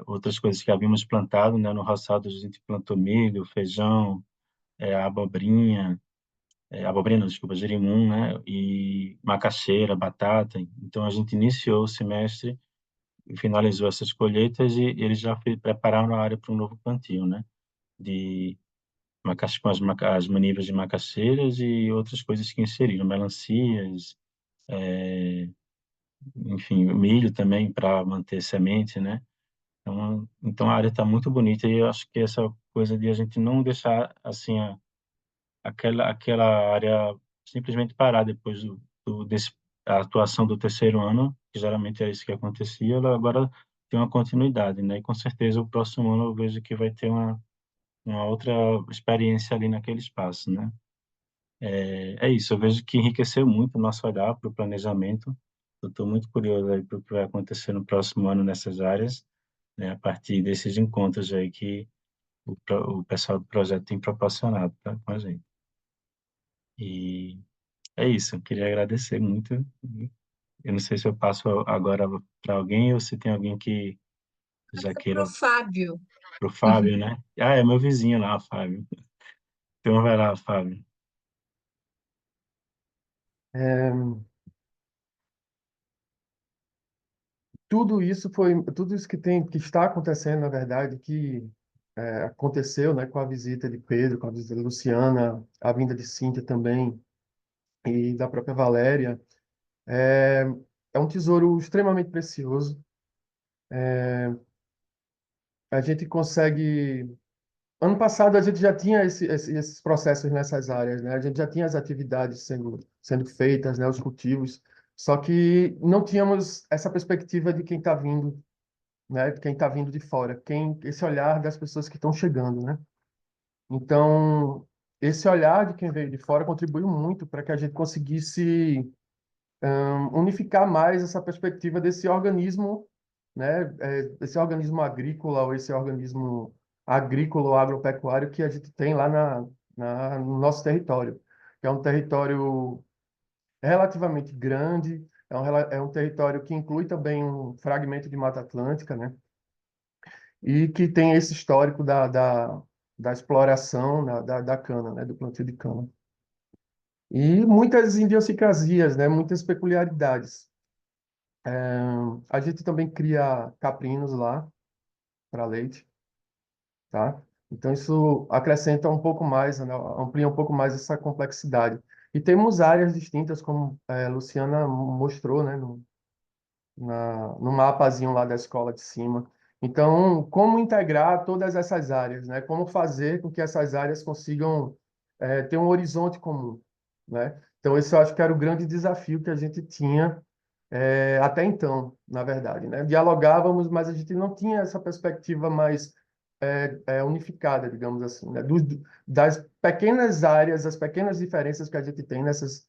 S5: outras coisas que havíamos plantado, né? No roçado a gente plantou milho, feijão, abobrinha, abobrinha, não, desculpa, jerimum, né? E macaxeira, batata. Então a gente iniciou o semestre e finalizou essas colheitas e eles já prepararam a área para um novo plantio, né? De com as manivas de macaxeiras e outras coisas que inseriram, melancias, enfim, milho também para manter semente, né? Então a área está muito bonita e eu acho que essa coisa de a gente não deixar assim aquela área simplesmente parar depois desse a atuação do terceiro ano, que geralmente é isso que acontecia, ela agora tem uma continuidade, né? E com certeza o próximo ano eu vejo que vai ter uma outra experiência ali naquele espaço, né? É isso, eu vejo que enriqueceu muito o nosso olhar para o planejamento. Eu estou muito curioso aí para o que vai acontecer no próximo ano nessas áreas, né, a partir desses encontros aí que o pessoal do projeto tem proporcionado com a gente. E é isso, eu queria agradecer muito. Eu não sei se eu passo agora para alguém ou se tem alguém que já
S12: Passa para o
S5: queira,
S12: Fábio.
S5: para o Fábio, né? Ah, é meu vizinho lá, Fábio. Então vai lá, Fábio.
S9: É, tudo isso que está acontecendo, na verdade, que aconteceu, né, com a visita de Pedro, com a visita de Luciana, a vinda de Cíntia também, e da própria Valéria. É um tesouro extremamente precioso. A gente consegue. Ano passado a gente já tinha esses processos nessas áreas, né? A gente já tinha as atividades sendo feitas, né? Os cultivos, só que não tínhamos essa perspectiva de quem está vindo, né? De quem está vindo de fora, esse olhar das pessoas que estão chegando, né? Então, esse olhar de quem veio de fora contribuiu muito para que a gente conseguisse unificar mais essa perspectiva desse organismo, né, esse organismo agrícola ou esse organismo agrícola ou agropecuário que a gente tem lá no nosso território, que é um território relativamente grande, é um território que inclui também um fragmento de Mata Atlântica, né, e que tem esse histórico da exploração da cana, né, do plantio de cana. E muitas idiosincrasias, né, muitas peculiaridades. A gente também cria caprinos lá para leite, tá? Então isso acrescenta um pouco mais, né, amplia um pouco mais essa complexidade. E temos áreas distintas, como Luciana mostrou, né, no mapazinho lá da escola de cima. Então, como integrar todas essas áreas, né? Como fazer com que essas áreas consigam ter um horizonte comum, né? Então, esse eu acho que era o grande desafio que a gente tinha até então, na verdade, né? Dialogávamos, mas a gente não tinha essa perspectiva mais unificada, digamos assim, né? Das pequenas áreas, as pequenas diferenças que a gente tem nessas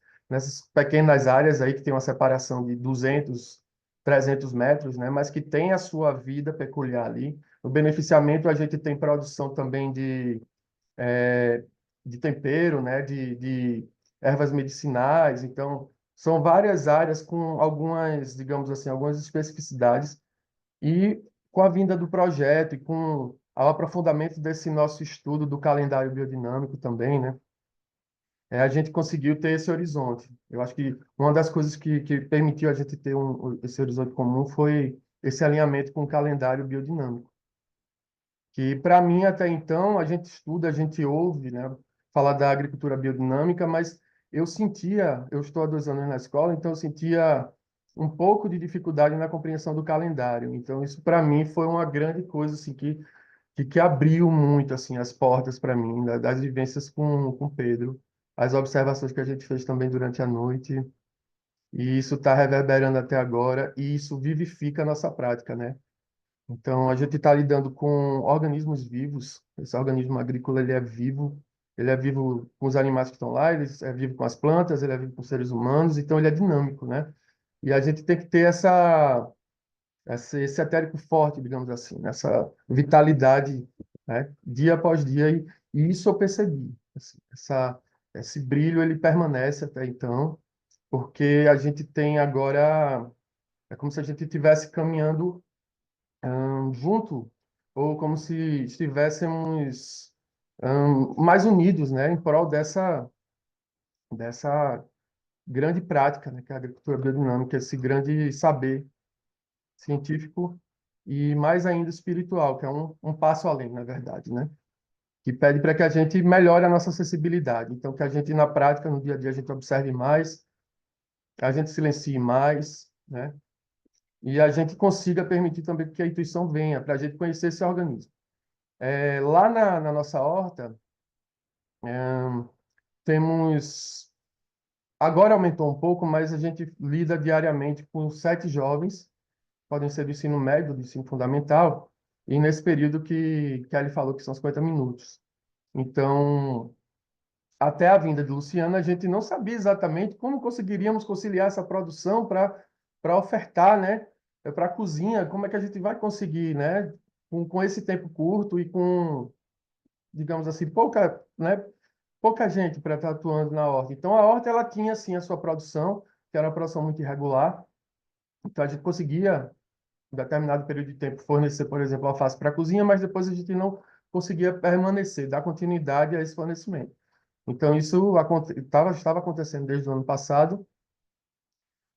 S9: pequenas áreas aí que tem uma separação de 200, 300 metros, né? Mas que tem a sua vida peculiar ali. No beneficiamento, a gente tem produção também de tempero, né? De ervas medicinais. Então, são várias áreas com algumas, digamos assim, algumas especificidades. E com a vinda do projeto e com o aprofundamento desse nosso estudo do calendário biodinâmico também, né? A gente conseguiu ter esse horizonte. Eu acho que uma das coisas que permitiu a gente ter esse horizonte comum foi esse alinhamento com o calendário biodinâmico. Que, para mim, até então, a gente estuda, a gente ouve, né, falar da agricultura biodinâmica, mas eu estou há 2 anos na escola, então eu sentia um pouco de dificuldade na compreensão do calendário. Então, isso, para mim, foi uma grande coisa, assim, que abriu muito, assim, as portas para mim, das vivências com Pedro, as observações que a gente fez também durante a noite, e isso está reverberando até agora, e isso vivifica a nossa prática, né? Então, a gente está lidando com organismos vivos. Esse organismo agrícola ele é vivo com os animais que estão lá, ele é vivo com as plantas, ele é vivo com os seres humanos, então ele é dinâmico, né? E a gente tem que ter esse etérico forte, digamos assim, essa vitalidade, né? Dia após dia, e isso eu percebi. Assim, esse brilho, ele permanece até então, porque a gente tem agora, é como se a gente estivesse caminhando junto, ou como se estivéssemos mais unidos, né, em prol dessa grande prática, né, que é a agricultura biodinâmica, esse grande saber científico e mais ainda espiritual, que é um passo além, na verdade, né, que pede para que a gente melhore a nossa acessibilidade. Então, que a gente, na prática, no dia a dia, a gente observe mais, a gente silencie mais, né, e a gente consiga permitir também que a intuição venha, para a gente conhecer esse organismo. Lá na nossa horta, temos. Agora aumentou um pouco, mas a gente lida diariamente com 7 jovens, podem ser do ensino médio, do ensino fundamental, e nesse período que ele falou que são 50 minutos. Então, até a vinda de Luciana, a gente não sabia exatamente como conseguiríamos conciliar essa produção para ofertar, né, para a cozinha, como é que a gente vai conseguir, né, com esse tempo curto e com, digamos assim, pouca gente para estar atuando na horta. Então, a horta ela tinha, sim, a sua produção, que era uma produção muito irregular. Então, a gente conseguia, em determinado período de tempo, fornecer, por exemplo, alface para a cozinha, mas depois a gente não conseguia permanecer, dar continuidade a esse fornecimento. Então, isso estava acontecendo desde o ano passado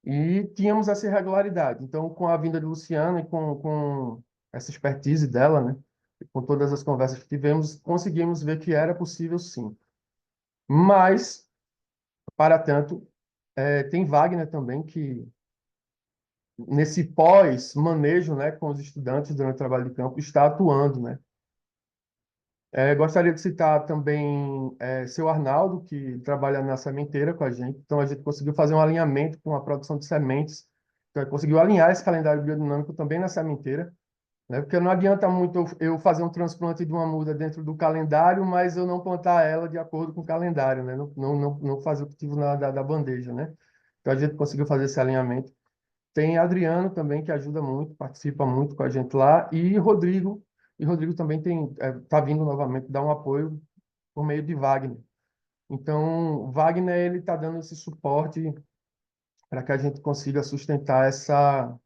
S9: e tínhamos essa irregularidade. Então, com a vinda de Luciana e com essa expertise dela, né, Com todas as conversas que tivemos, conseguimos ver que era possível sim. Mas, para tanto, tem Wagner também, que nesse pós-manejo, né, com os estudantes durante o trabalho de campo, está atuando, né? Gostaria de citar também seu Arnaldo, que trabalha na sementeira com a gente. Então, a gente conseguiu fazer um alinhamento com a produção de sementes. Então, conseguiu alinhar esse calendário biodinâmico também na sementeira, né? Porque não adianta muito eu fazer um transplante de uma muda dentro do calendário, mas eu não plantar ela de acordo com o calendário, né? Não fazer o cultivo da bandeja, né? Então, a gente conseguiu fazer esse alinhamento. Tem Adriano também, que ajuda muito, participa muito com a gente lá, e Rodrigo também tá vindo novamente dar um apoio por meio de Wagner. Então, Wagner, ele está dando esse suporte para que a gente consiga sustentar essa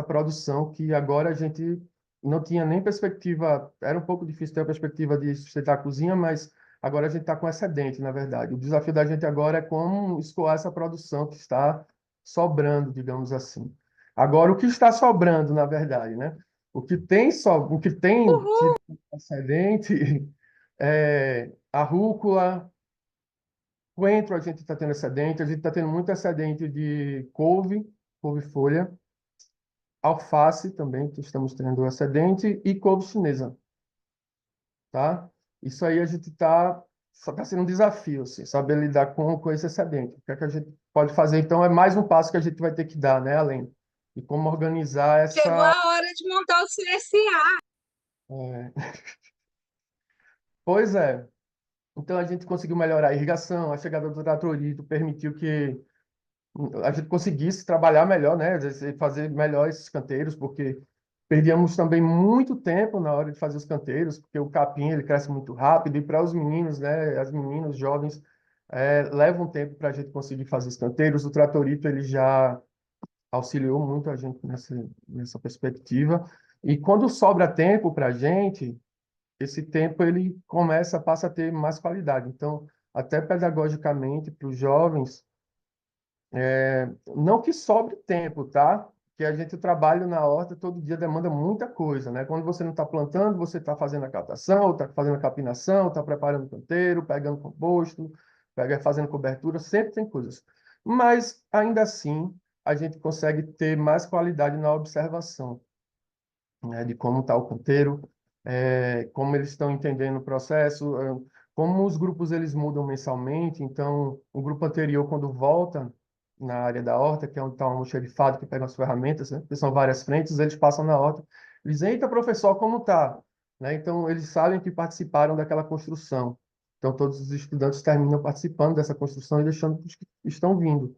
S9: produção que agora a gente não tinha nem perspectiva, era um pouco difícil ter a perspectiva de sustentar a cozinha, mas agora a gente está com excedente, na verdade. O desafio da gente agora é como escoar essa produção que está sobrando, digamos assim. Agora, o que está sobrando, na verdade, né? O que tem tido excedente é a rúcula, coentro a gente está tendo excedente, a gente está tendo muito excedente de couve-folha, alface também, que estamos tendo excedente, e couve chinesa, tá? Isso aí a gente só está sendo um desafio, assim, saber lidar com esse excedente. O que é que a gente pode fazer? Então, é mais um passo que a gente vai ter que dar, né, além de como organizar
S12: Chegou
S9: essa...
S12: a hora de montar o CSA.
S9: é, Pois é. Então, a gente conseguiu melhorar a irrigação, a chegada do tratorito permitiu que a gente conseguisse trabalhar melhor, né? Fazer melhor esses canteiros, porque perdíamos também muito tempo na hora de fazer os canteiros, porque o capim ele cresce muito rápido e para os meninos, né? As meninas jovens leva um tempo para a gente conseguir fazer os canteiros. O tratorito ele já auxiliou muito a gente nessa perspectiva. E quando sobra tempo para a gente, esse tempo ele passa a ter mais qualidade. Então, até pedagogicamente para os jovens não que sobre tempo, tá? Que a gente trabalha na horta todo dia demanda muita coisa, né? Quando você não está plantando, você está fazendo a captação, está fazendo a capinação, está preparando o canteiro, pegando composto, fazendo cobertura, sempre tem coisas. Mas, ainda assim, a gente consegue ter mais qualidade na observação, né? De como está o canteiro, como eles estão entendendo o processo, como os grupos eles mudam mensalmente. Então, o grupo anterior, quando volta na área da horta, que é onde está um almoxarifado que pega as ferramentas, né? Que são várias frentes, eles passam na horta, eles dizem, eita, professor, como está? Né? Então, eles sabem que participaram daquela construção. Então, todos os estudantes terminam participando dessa construção e deixando os que estão vindo.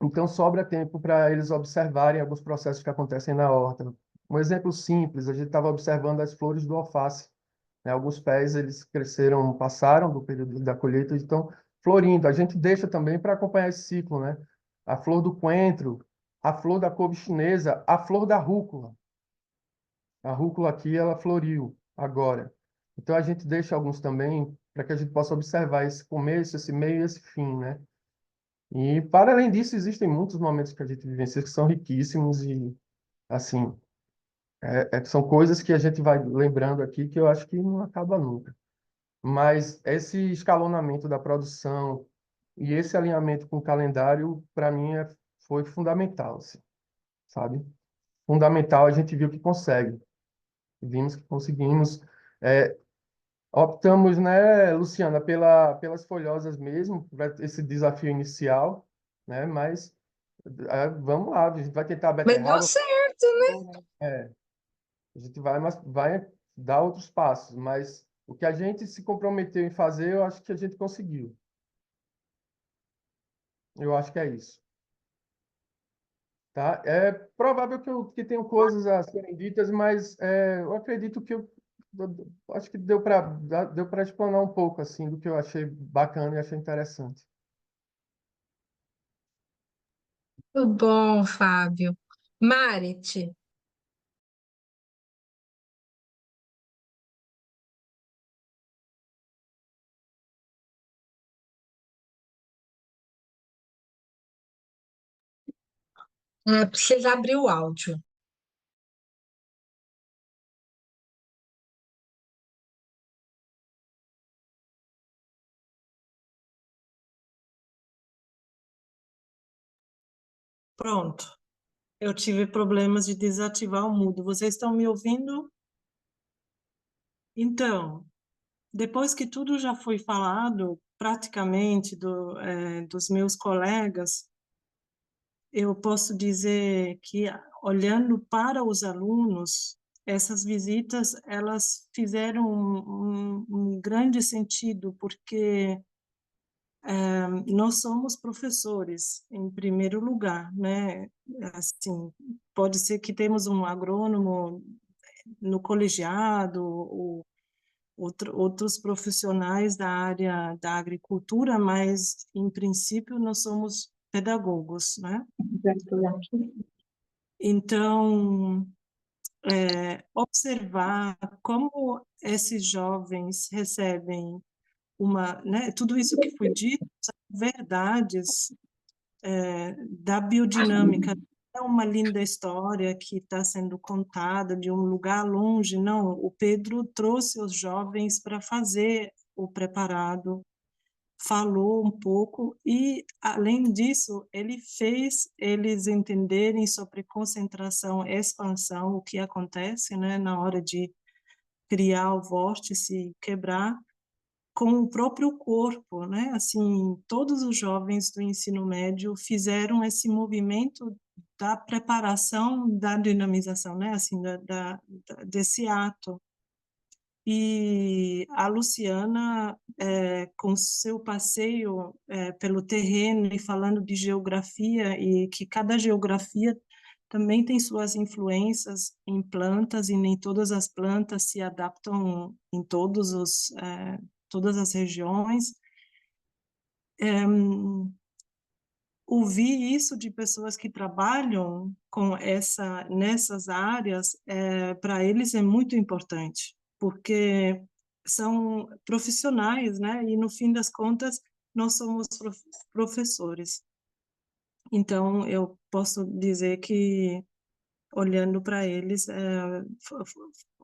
S9: Então, sobra tempo para eles observarem alguns processos que acontecem na horta. Um exemplo simples, a gente estava observando as flores do alface, né? Alguns pés, eles cresceram, passaram do período da colheita, e estão florindo. A gente deixa também para acompanhar esse ciclo, né? A flor do coentro, a flor da couve chinesa, a flor da rúcula. A rúcula aqui, ela floriu agora. Então, a gente deixa alguns também para que a gente possa observar esse começo, esse meio e esse fim, né? E, para além disso, existem muitos momentos que a gente vivencia que são riquíssimos e, assim, são coisas que a gente vai lembrando aqui que eu acho que não acaba nunca. Mas esse escalonamento da produção e esse alinhamento com o calendário, para mim, foi fundamental, assim, sabe? Fundamental, a gente viu que consegue. Vimos que conseguimos. É, optamos, né, Luciana, pelas folhosas mesmo, para esse desafio inicial, né? Mas vamos lá, a gente vai tentar a
S12: Mas deu
S9: beterraba.
S12: certo, né?
S9: É, a gente vai dar outros passos, mas o que a gente se comprometeu em fazer, eu acho que a gente conseguiu. Eu acho que é isso, tá? É provável que tenham coisas a serem ditas, mas eu acredito que acho que deu para explanar um pouco assim do que eu achei bacana e achei interessante.
S12: Muito bom, Fábio. Marit, precisa abrir o áudio.
S10: Pronto. Eu tive problemas de desativar o mudo. Vocês estão me ouvindo? Então, depois que tudo já foi falado, praticamente, dos meus colegas, eu posso dizer que, olhando para os alunos, essas visitas, elas fizeram um grande sentido, porque nós somos professores, em primeiro lugar, né? Assim, pode ser que temos um agrônomo no colegiado, ou outros profissionais da área da agricultura, mas, em princípio, nós somos pedagogos, né? Então, observar como esses jovens recebem né, tudo isso que foi dito, são verdades da biodinâmica. Não é uma linda história que está sendo contada de um lugar longe, não. O Pedro trouxe os jovens para fazer o preparado, falou um pouco e, além disso, ele fez eles entenderem sobre concentração e expansão, o que acontece, né, na hora de criar o vórtice e quebrar, com o próprio corpo, né? Assim, todos os jovens do ensino médio fizeram esse movimento da preparação da dinamização, né? Assim, desse ato. E a Luciana, com seu passeio pelo terreno e falando de geografia, e que cada geografia também tem suas influências em plantas, e nem todas as plantas se adaptam em todas as regiões. Ouvir isso de pessoas que trabalham com nessas áreas, para eles é muito importante, porque são profissionais, né? E, no fim das contas, nós somos professores. Então, eu posso dizer que, olhando para eles,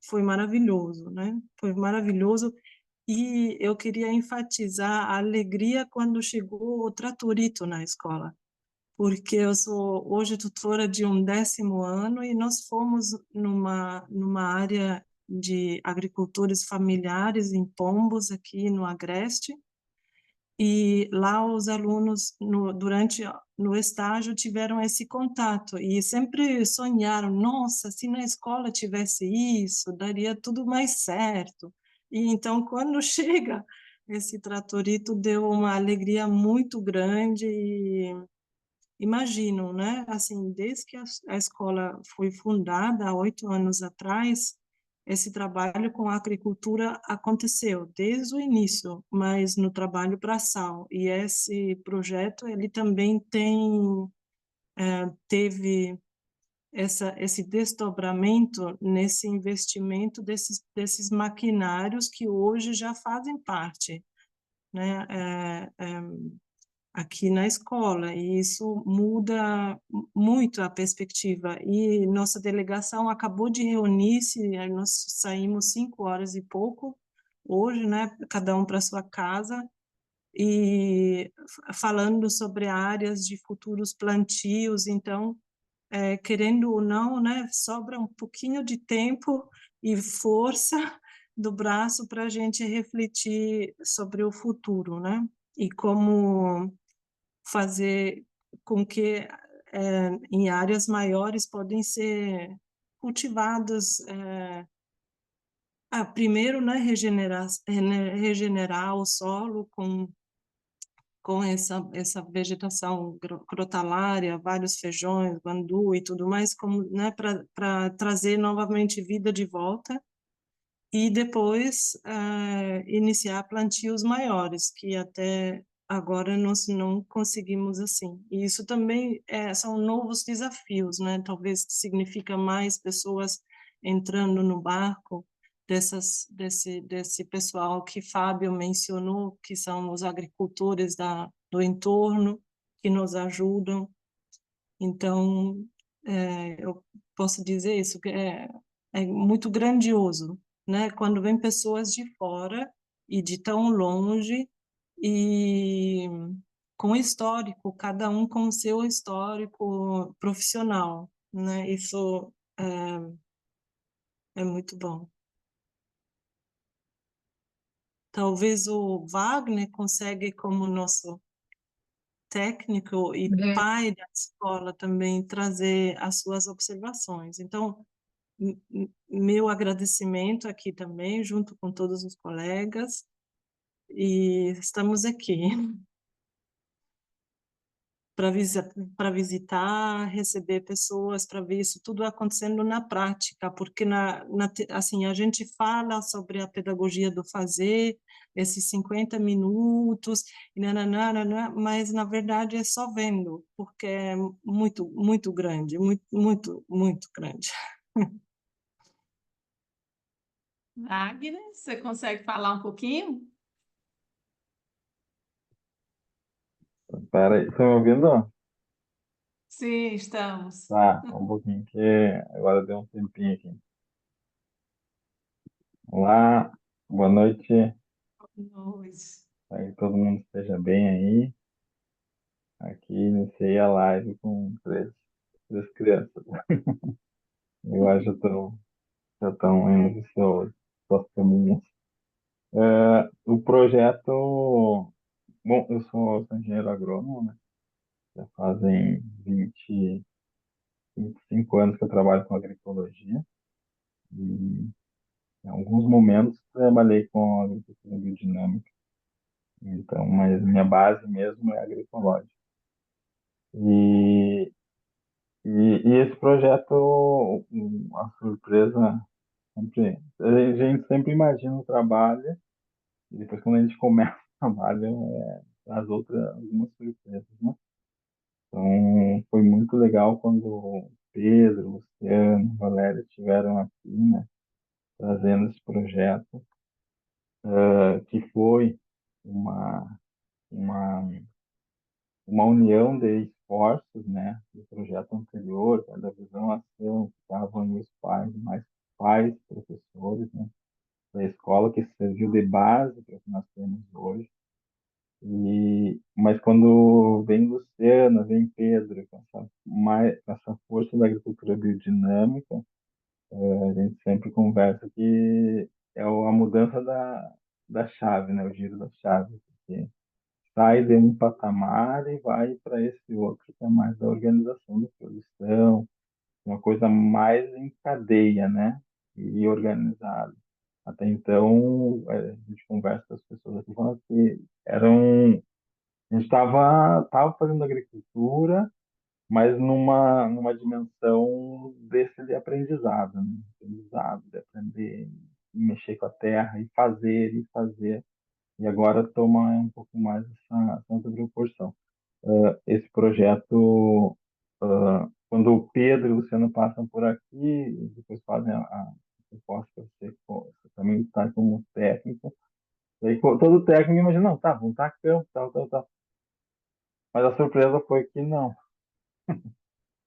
S10: foi maravilhoso, né? Foi maravilhoso. E eu queria enfatizar a alegria quando chegou o tratorito na escola, porque eu sou hoje tutora de um 10º ano e nós fomos numa área de agricultores familiares em Pombos, aqui no Agreste, e lá os alunos, no estágio, tiveram esse contato e sempre sonharam, nossa, se na escola tivesse isso, daria tudo mais certo. E então, quando chega esse tratorito, deu uma alegria muito grande. E imagino, né? Assim, desde que a escola foi fundada há 8 anos atrás, esse trabalho com a agricultura aconteceu desde o início, mas no trabalho braçal. E esse projeto, ele também teve esse desdobramento nesse investimento desses maquinários que hoje já fazem parte, né? Aqui na escola, e isso muda muito a perspectiva. E nossa delegação acabou de reunir-se, nós saímos 5 horas e pouco hoje, né, cada um para sua casa, e falando sobre áreas de futuros plantios. Então, querendo ou não, né, sobra um pouquinho de tempo e força do braço para a gente refletir sobre o futuro, né, e como fazer com que em áreas maiores podem ser cultivadas, primeiro, né, regenerar o solo com essa vegetação crotalária, vários feijões, guandu e tudo mais, como, né, para trazer novamente vida de volta, e depois iniciar plantios maiores, que até agora nós não conseguimos assim. E isso também são novos desafios, né? Talvez significa mais pessoas entrando no barco desse pessoal que Fábio mencionou, que são os agricultores do entorno, que nos ajudam. Então, eu posso dizer isso, que é muito grandioso, né? Quando vem pessoas de fora e de tão longe, e com histórico, cada um com o seu histórico profissional, né? Isso é muito bom. Talvez o Wagner consegue, como nosso técnico e pai da escola, também trazer as suas observações. Então, meu agradecimento aqui também, junto com todos os colegas, e estamos aqui para visitar, receber pessoas, para ver isso tudo acontecendo na prática, porque assim, a gente fala sobre a pedagogia do fazer, esses 50 minutos, e nananana, mas na verdade é só vendo, porque é muito, muito grande, muito, muito, muito grande.
S1: Wagner, você consegue falar um pouquinho?
S14: Espera aí, estão me ouvindo?
S1: Sim, estamos.
S14: Tá, só um pouquinho, que agora deu um tempinho aqui. Olá, boa noite.
S1: Boa noite.
S14: Aí todo mundo esteja bem aí. Aqui iniciei a live com três crianças. Eu acho que já estão indo para suas caminhas. O projeto, bom, eu sou engenheiro agrônomo, né? Já fazem 25 anos que eu trabalho com agroecologia. E em alguns momentos trabalhei com agricultura biodinâmica, então, mas minha base mesmo é agroecológica. E, e esse projeto, a surpresa, a gente sempre imagina o trabalho, e depois quando a gente começa o trabalho, traz algumas surpresas, né? Então, foi muito legal quando o Pedro, o Luciano, a Valéria estiveram aqui, né, trazendo esse projeto, que foi uma, uma, uma união de esforços, né, do projeto anterior, que era da Visão Ação, que estavam os pais, mais pais, professores, né, da escola, que serviu de base para o que nós temos hoje. Mas quando vem Luciana, vem Pedro, com essa força da agricultura biodinâmica, a gente sempre conversa que é a mudança da chave, né? O giro da chave. Porque sai de um patamar e vai para esse outro, que é mais da organização da produção, uma coisa mais em cadeia, né? E organizada. Até então, a gente conversa com as pessoas aqui falando que a gente estava fazendo agricultura, mas numa dimensão desse de aprendizado, né? Aprendizado, de aprender, mexer com a terra e fazer. E agora toma um pouco mais essa proporção. Esse projeto, quando o Pedro e o Luciano passam por aqui, depois fazem a proposta para você também estar como técnico. Daí, todo técnico imagina, não, tá, vamos estar campo, tal, tal, tal. Mas a surpresa foi que não.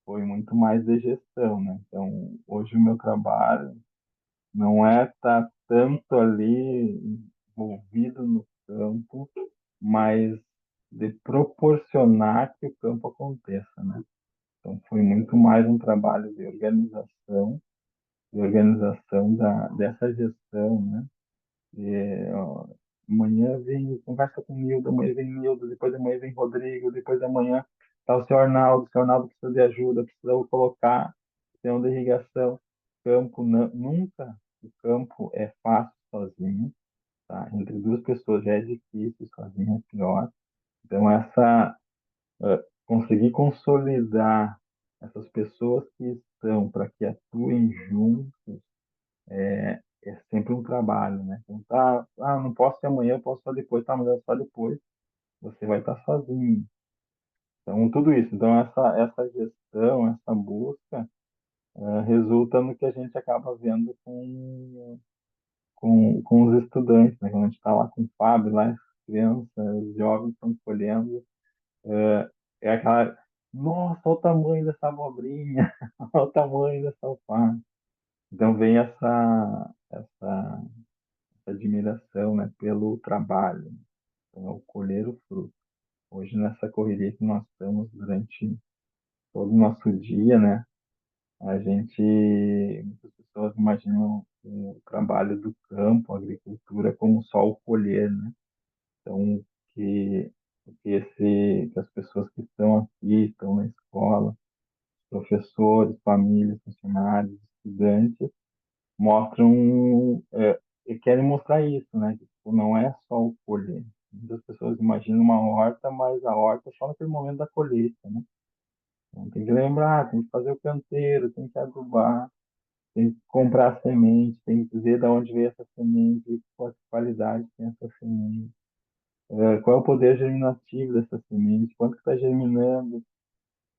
S14: Foi muito mais de gestão, né? Então, hoje o meu trabalho não é estar tanto ali envolvido no campo, mas de proporcionar que o campo aconteça, né? Então, foi muito mais um trabalho de organização dessa gestão, né? Ó, amanhã vem, conversa com o Nildo, amanhã vem Nildo, depois da manhã vem Rodrigo, depois da manhã está o seu Arnaldo precisa de ajuda, precisa colocar sistema de irrigação, campo, nunca o campo é fácil sozinho, tá? Entre duas pessoas já é difícil, sozinho é pior. Então, conseguir consolidar essas pessoas que estão para que atuem juntos é sempre um trabalho, né? Então, não posso ser amanhã, eu posso só depois, tá, mas é só depois, você vai estar sozinho. Então, tudo isso. Então, essa gestão, essa busca, resulta no que a gente acaba vendo com os estudantes, né? Quando a gente está lá com o Fábio, lá as crianças, os jovens estão escolhendo, é aquela, nossa, olha o tamanho dessa abobrinha, olha o tamanho dessa alface. Então, vem essa admiração, né, pelo trabalho, então, é o colher o fruto. Hoje, nessa correria que nós estamos durante todo o nosso dia, né? Muitas pessoas imaginam o trabalho do campo, a agricultura, como só o colher, né? Então, que, que as pessoas que estão aqui, estão na escola, professores, famílias, funcionários, estudantes, mostram, e querem mostrar isso, né? Que, tipo, não é só o colher. Muitas pessoas imaginam uma horta, mas a horta é só naquele momento da colheita, né? Então, tem que lembrar, tem que fazer o canteiro, tem que adubar, tem que comprar semente, tem que ver de onde veio essa semente, qual a qualidade tem essa semente, qual é o poder germinativo dessa semente, quanto que está germinando.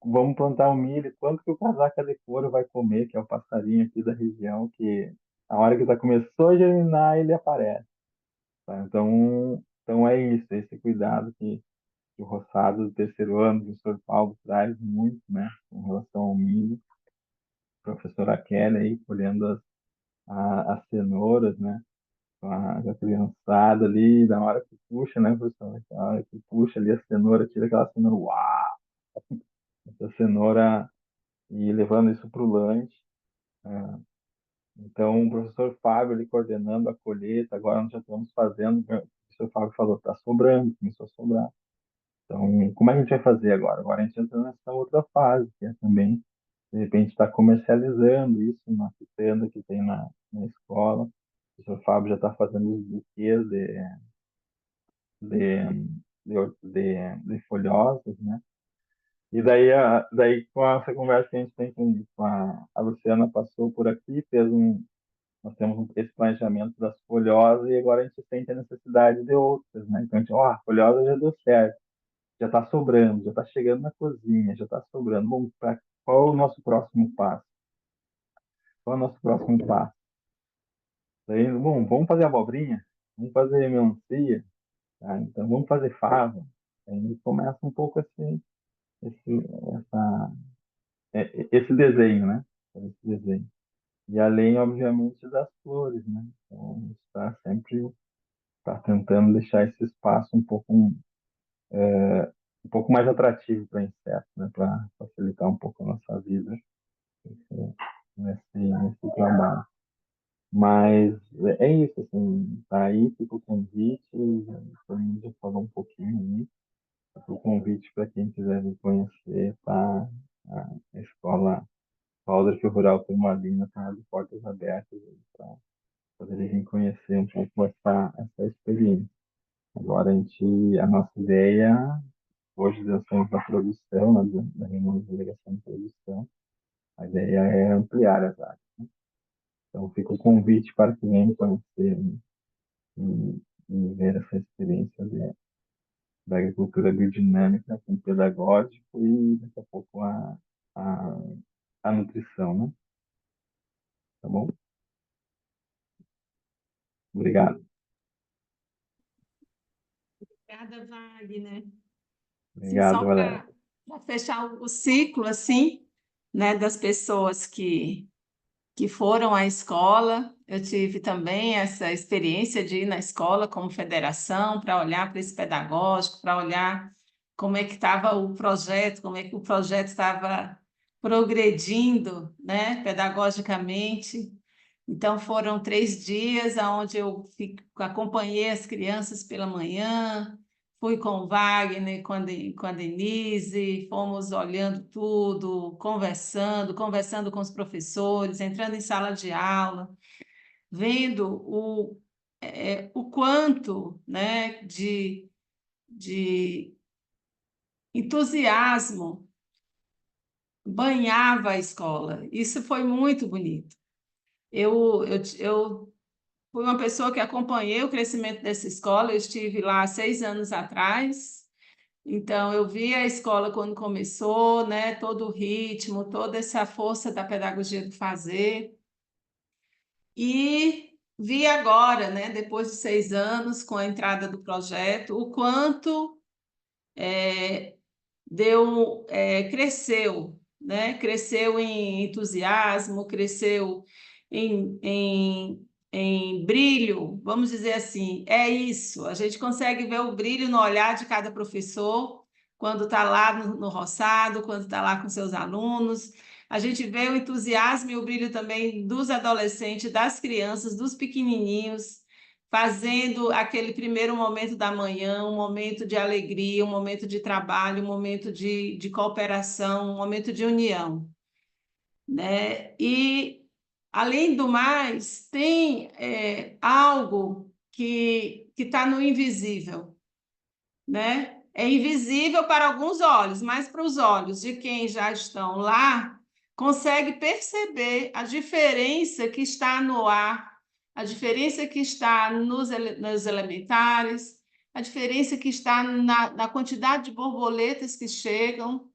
S14: Vamos plantar o milho, quanto que o casaca de couro vai comer, que é o passarinho aqui da região, que a hora que começou a germinar, ele aparece. Tá? Então é isso, esse cuidado que o roçado do terceiro ano, o professor Paulo traz muito, né, com relação ao milho. A professora Kelly aí colhendo as cenouras, né, com a criançada ali, na hora que puxa, né, professor? Na hora que puxa ali a cenoura, tira aquela cenoura, uau! Essa cenoura e levando isso para o lanche. né? Então, o professor Fábio ali coordenando a colheita, agora nós já estamos fazendo, o professor Fábio falou, está sobrando, começou a sobrar. Então, como é que a gente vai fazer agora? Agora a gente entra nessa outra fase, que é também, de repente, estar comercializando isso na quitanda que tem na escola. O professor Fábio já está fazendo os buquês de, de folhosas, né? E daí com essa conversa que a gente tem com a Luciana passou por aqui, nós temos esse planejamento das folhosas e agora a gente sente a necessidade de outras, né? Então a gente, a folhosa já deu certo, já está sobrando, já está chegando na cozinha, já está sobrando. Bom, qual é o nosso próximo passo? Qual é o nosso próximo passo? Daí, bom, vamos fazer abobrinha, vamos fazer melancia, tá? Então vamos fazer fava. Aí começa um pouco assim, esse, essa, esse desenho, né? Esse desenho. E além, obviamente, das flores, né? Então, está sempre tentando deixar esse espaço um pouco mais atrativo para insetos, né? Para facilitar um pouco a nossa vida nesse trabalho. Mas é isso, assim, tá aí, fica o convite, todo mundo já falou um pouquinho aí, fica o convite para quem quiser vir conhecer, tá? A escola Waldorf Rural Turmalina está de portas abertas para poderem vir conhecer um pouco essa experiência. Agora a nossa ideia, hoje nós estamos na produção, na reunião de delegação de produção, a ideia é ampliar as áreas. Né? Então fica o convite para quem venha conhecer e ver essa experiência da agricultura biodinâmica com pedagógico e daqui a pouco a nutrição, né? Tá bom? Obrigado.
S1: Obrigada, Wagner. Assim,
S14: Obrigado,
S1: só
S14: Valéria.
S1: para fechar o ciclo, assim, né, das pessoas que foram à escola. Eu tive também essa experiência de ir na escola como federação para olhar para esse pedagógico, para olhar como é que estava o projeto, como é que o projeto estava progredindo, né, pedagogicamente. Então, foram 3 dias onde eu acompanhei as crianças pela manhã, fui com o Wagner, com a Denise, fomos olhando tudo, conversando com os professores, entrando em sala de aula, vendo o quanto, né, de entusiasmo banhava a escola. Isso foi muito bonito. Eu fui uma pessoa que acompanhei o crescimento dessa escola, eu estive lá 6 anos atrás, então eu vi a escola quando começou, né, todo o ritmo, toda essa força da pedagogia do fazer, e vi agora, né, depois de 6 anos, com a entrada do projeto, o quanto cresceu, né? Cresceu em entusiasmo, cresceu em brilho, vamos dizer assim. É isso, a gente consegue ver o brilho no olhar de cada professor quando está lá no roçado, quando está lá com seus alunos. A gente vê o entusiasmo e o brilho também dos adolescentes, das crianças, dos pequenininhos, fazendo aquele primeiro momento da manhã, um momento de alegria, um momento de trabalho, um momento de cooperação, um momento de união, né? E, além do mais, tem algo que está no invisível, né? É invisível para alguns olhos, mas para os olhos de quem já estão lá, consegue perceber a diferença que está no ar, a diferença que está nos elementares, a diferença que está na quantidade de borboletas que chegam,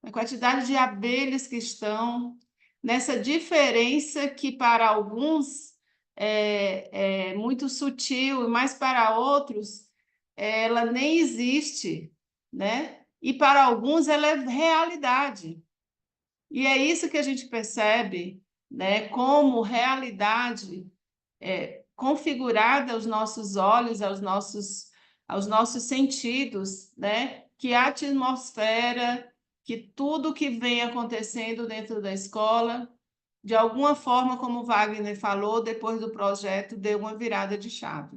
S1: na quantidade de abelhas que estão, nessa diferença que para alguns é muito sutil, mas para outros ela nem existe, né? E para alguns ela é realidade. E é isso que a gente percebe, né? Como realidade configurada aos nossos olhos, aos nossos sentidos, né? Que a atmosfera, que tudo que vem acontecendo dentro da escola, de alguma forma, como o Wagner falou, depois do projeto, deu uma virada de chave,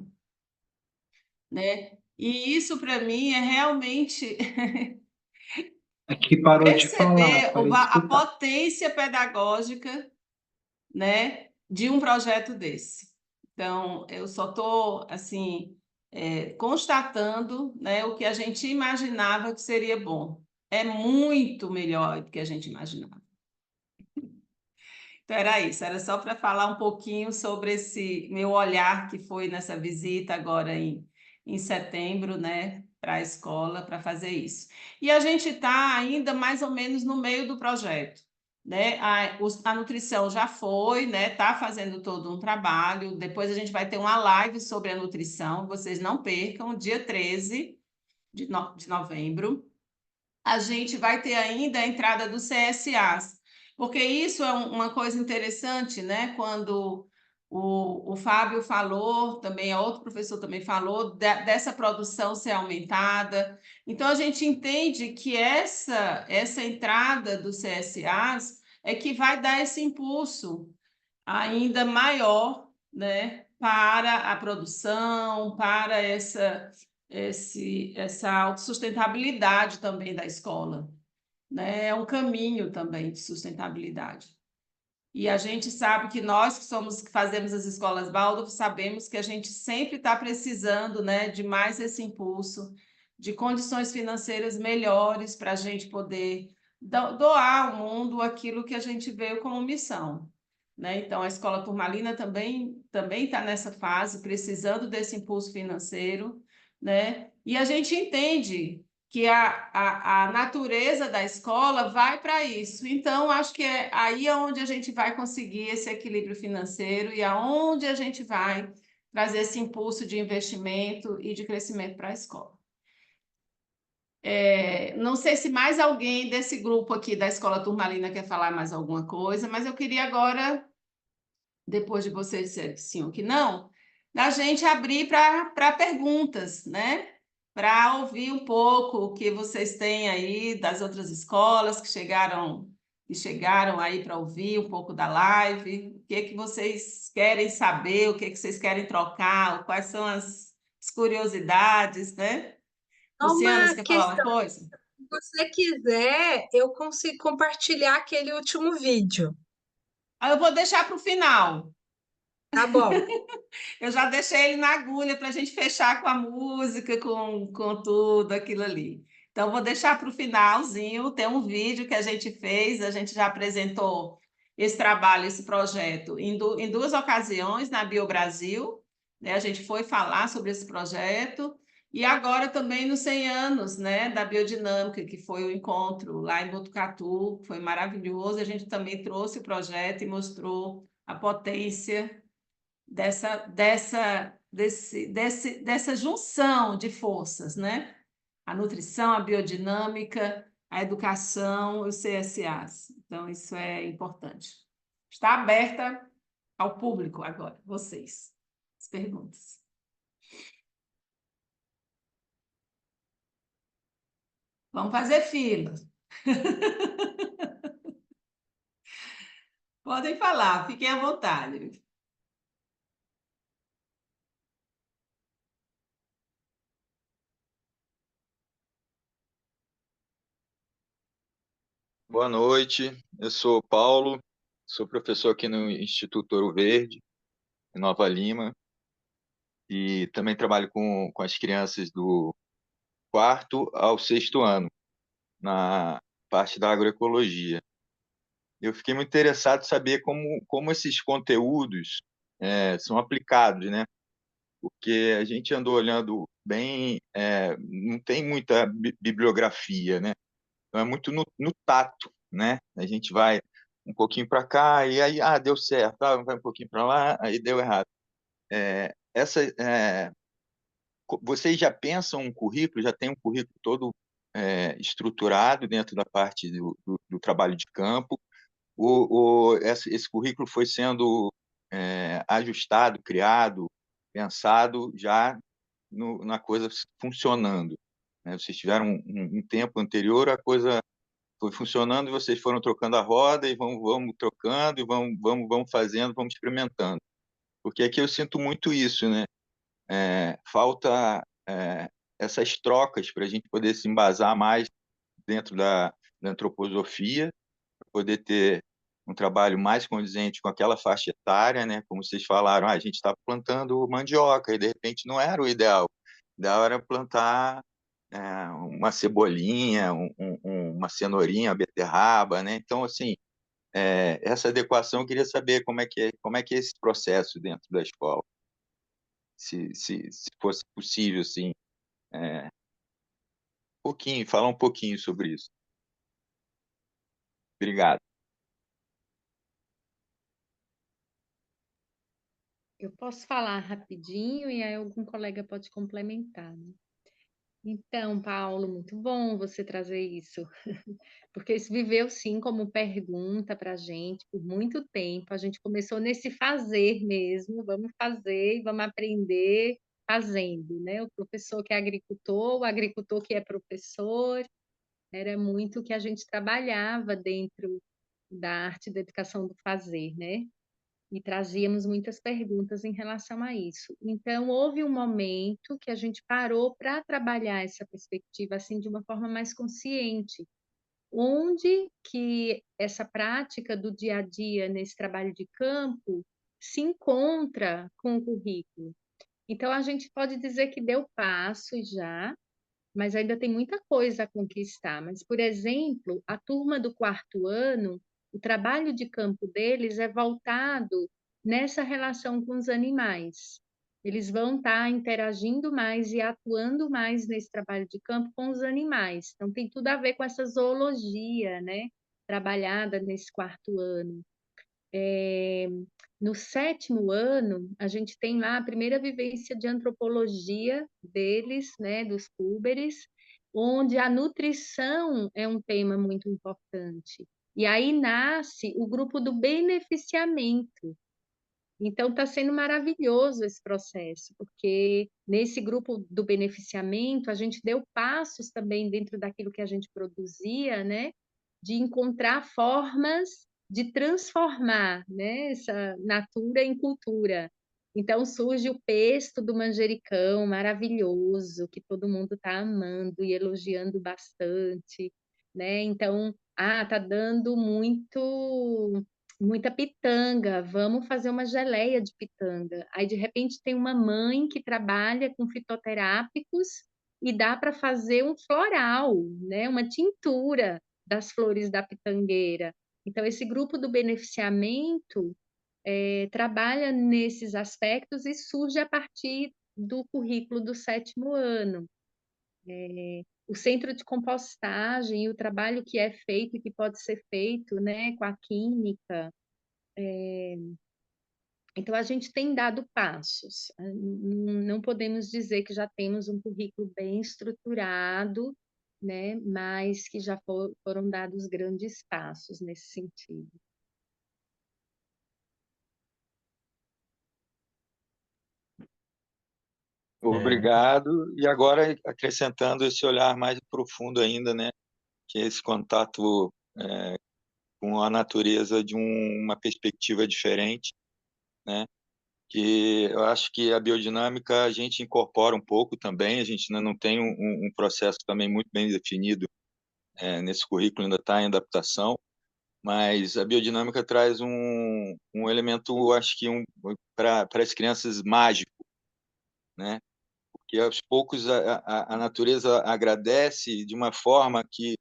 S1: né? E isso, para mim, é realmente
S15: Aqui parou de falar,
S1: perceber
S15: parei de
S1: a
S15: escutar.
S1: potência pedagógica, né, de um projeto desse. Então, eu só estou, assim, constatando, né, o que a gente imaginava que seria bom. É muito melhor do que a gente imaginava. Então, era isso, era só para falar um pouquinho sobre esse meu olhar que foi nessa visita agora em setembro, né, para a escola, para fazer isso. E a gente está ainda mais ou menos no meio do projeto, né? A nutrição já foi, né? Está fazendo todo um trabalho. Depois a gente vai ter uma live sobre a nutrição, vocês não percam, dia 13 de novembro. A gente vai ter ainda a entrada do CSAs, porque isso é uma coisa interessante, né? Quando o Fábio falou, também a outro professor também falou, dessa produção ser aumentada. Então, a gente entende que essa entrada do CSAs é que vai dar esse impulso ainda maior, né, para a produção, para essa autossustentabilidade também da escola, né? É um caminho também de sustentabilidade. E a gente sabe que nós que fazemos as escolas Waldorf, sabemos que a gente sempre está precisando, né, de mais esse impulso, de condições financeiras melhores para a gente poder doar ao mundo aquilo que a gente veio como missão, né? Então, a Escola Turmalina também está nessa fase, precisando desse impulso financeiro, né? E a gente entende que a natureza da escola vai para isso. Então, acho que é aí onde a gente vai conseguir esse equilíbrio financeiro e aonde a gente vai trazer esse impulso de investimento e de crescimento para a escola. Não sei se mais alguém desse grupo aqui da Escola Turmalina quer falar mais alguma coisa, mas eu queria agora, depois de vocês disserem que sim ou que não, da gente abrir para perguntas, né? Para ouvir um pouco o que vocês têm aí das outras escolas que chegaram aí para ouvir um pouco da live, o que vocês querem saber, o que vocês querem trocar, quais são as curiosidades, né? Luciana, você
S12: Uma
S1: quer falar uma
S12: questão,
S1: coisa?
S12: se você quiser, eu consigo compartilhar aquele último vídeo.
S1: Eu vou deixar para o final.
S12: Tá bom.
S1: Eu já deixei ele na agulha para a gente fechar com a música, com tudo aquilo ali. Então, vou deixar para o finalzinho. Tem um vídeo que a gente fez, a gente já apresentou esse trabalho, esse projeto, em duas ocasiões na BioBrasil, né? A gente foi falar sobre esse projeto, e agora também nos 100 anos, né, da biodinâmica, que foi o encontro lá em Botucatu, foi maravilhoso. A gente também trouxe o projeto e mostrou a potência dessa junção de forças, né? A nutrição, a biodinâmica, a educação, os CSAs. Então, isso é importante. Está aberta ao público agora, vocês, as perguntas. Vamos fazer fila. Podem falar, fiquem à vontade.
S16: Boa noite, eu sou o Paulo, sou professor aqui no Instituto Ouro Verde, em Nova Lima, e também trabalho com as crianças do 4º ao 6º ano, na parte da agroecologia. Eu fiquei muito interessado em saber como esses conteúdos são aplicados, né? Porque a gente andou olhando bem, não tem muita bibliografia, né? Então é muito no tato, né? A gente vai um pouquinho para cá e aí deu certo, vai um pouquinho para lá, aí deu errado. Vocês já pensam um currículo, já tem um currículo todo estruturado dentro da parte do trabalho de campo? Esse currículo foi sendo ajustado, criado, pensado já na coisa funcionando, né? Vocês tiveram um tempo anterior, a coisa foi funcionando e vocês foram trocando a roda e vamos trocando e vamos fazendo, vamos experimentando. Porque aqui eu sinto muito isso, né? Falta essas trocas para a gente poder se embasar mais dentro da antroposofia, para poder ter um trabalho mais condizente com aquela faixa etária, né? Como vocês falaram, a gente está plantando mandioca e de repente não era o ideal. O ideal era plantar uma cebolinha, uma cenourinha, uma beterraba, né? Então, assim, essa adequação eu queria saber como é que é esse processo dentro da escola, se fosse possível, assim, falar um pouquinho sobre isso. Obrigado.
S7: Eu posso falar rapidinho e aí algum colega pode complementar, né? Então, Paulo, muito bom você trazer isso, porque isso viveu sim como pergunta para a gente por muito tempo. A gente começou nesse fazer mesmo, vamos fazer e vamos aprender fazendo, né? O professor que é agricultor, o agricultor que é professor, era muito o que a gente trabalhava dentro da arte da educação do fazer, né? E trazíamos muitas perguntas em relação a isso. Então, houve um momento que a gente parou para trabalhar essa perspectiva assim de uma forma mais consciente, onde que essa prática do dia a dia nesse trabalho de campo se encontra com o currículo. Então, a gente pode dizer que deu passos já, mas ainda tem muita coisa a conquistar. Mas, por exemplo, a turma do 4º ano, o trabalho de campo deles é voltado nessa relação com os animais. Eles vão estar interagindo mais e atuando mais nesse trabalho de campo com os animais. Então, tem tudo a ver com essa zoologia, né? Trabalhada nesse 4º ano. No 7º ano, a gente tem lá a primeira vivência de antropologia deles, né, dos púberes, onde a nutrição é um tema muito importante. E aí nasce o grupo do beneficiamento. Então, está sendo maravilhoso esse processo, porque nesse grupo do beneficiamento, a gente deu passos também dentro daquilo que a gente produzia, né? De encontrar formas de transformar, né? Essa natura em cultura. Então, surge o pesto do manjericão, maravilhoso, que todo mundo está amando e elogiando bastante, né? Então, tá dando muita pitanga, vamos fazer uma geleia de pitanga. Aí, de repente, tem uma mãe que trabalha com fitoterápicos e dá para fazer um floral, né? Uma tintura das flores da pitangueira. Então, esse grupo do beneficiamento trabalha nesses aspectos e surge a partir do currículo do 7º ano. O centro de compostagem e o trabalho que é feito e que pode ser feito, né, com a química. Então, a gente tem dado passos. Não podemos dizer que já temos um currículo bem estruturado, né, mas que já foram dados grandes passos nesse sentido.
S16: Obrigado. E agora, acrescentando esse olhar mais profundo ainda, né? Que é esse contato com a natureza de uma perspectiva diferente, né? Que eu acho que a biodinâmica a gente incorpora um pouco também, a gente ainda não tem um processo também muito bem definido nesse currículo, ainda está em adaptação, mas a biodinâmica traz um elemento, eu acho que para as crianças mágico, né? Porque aos poucos a natureza agradece de uma forma que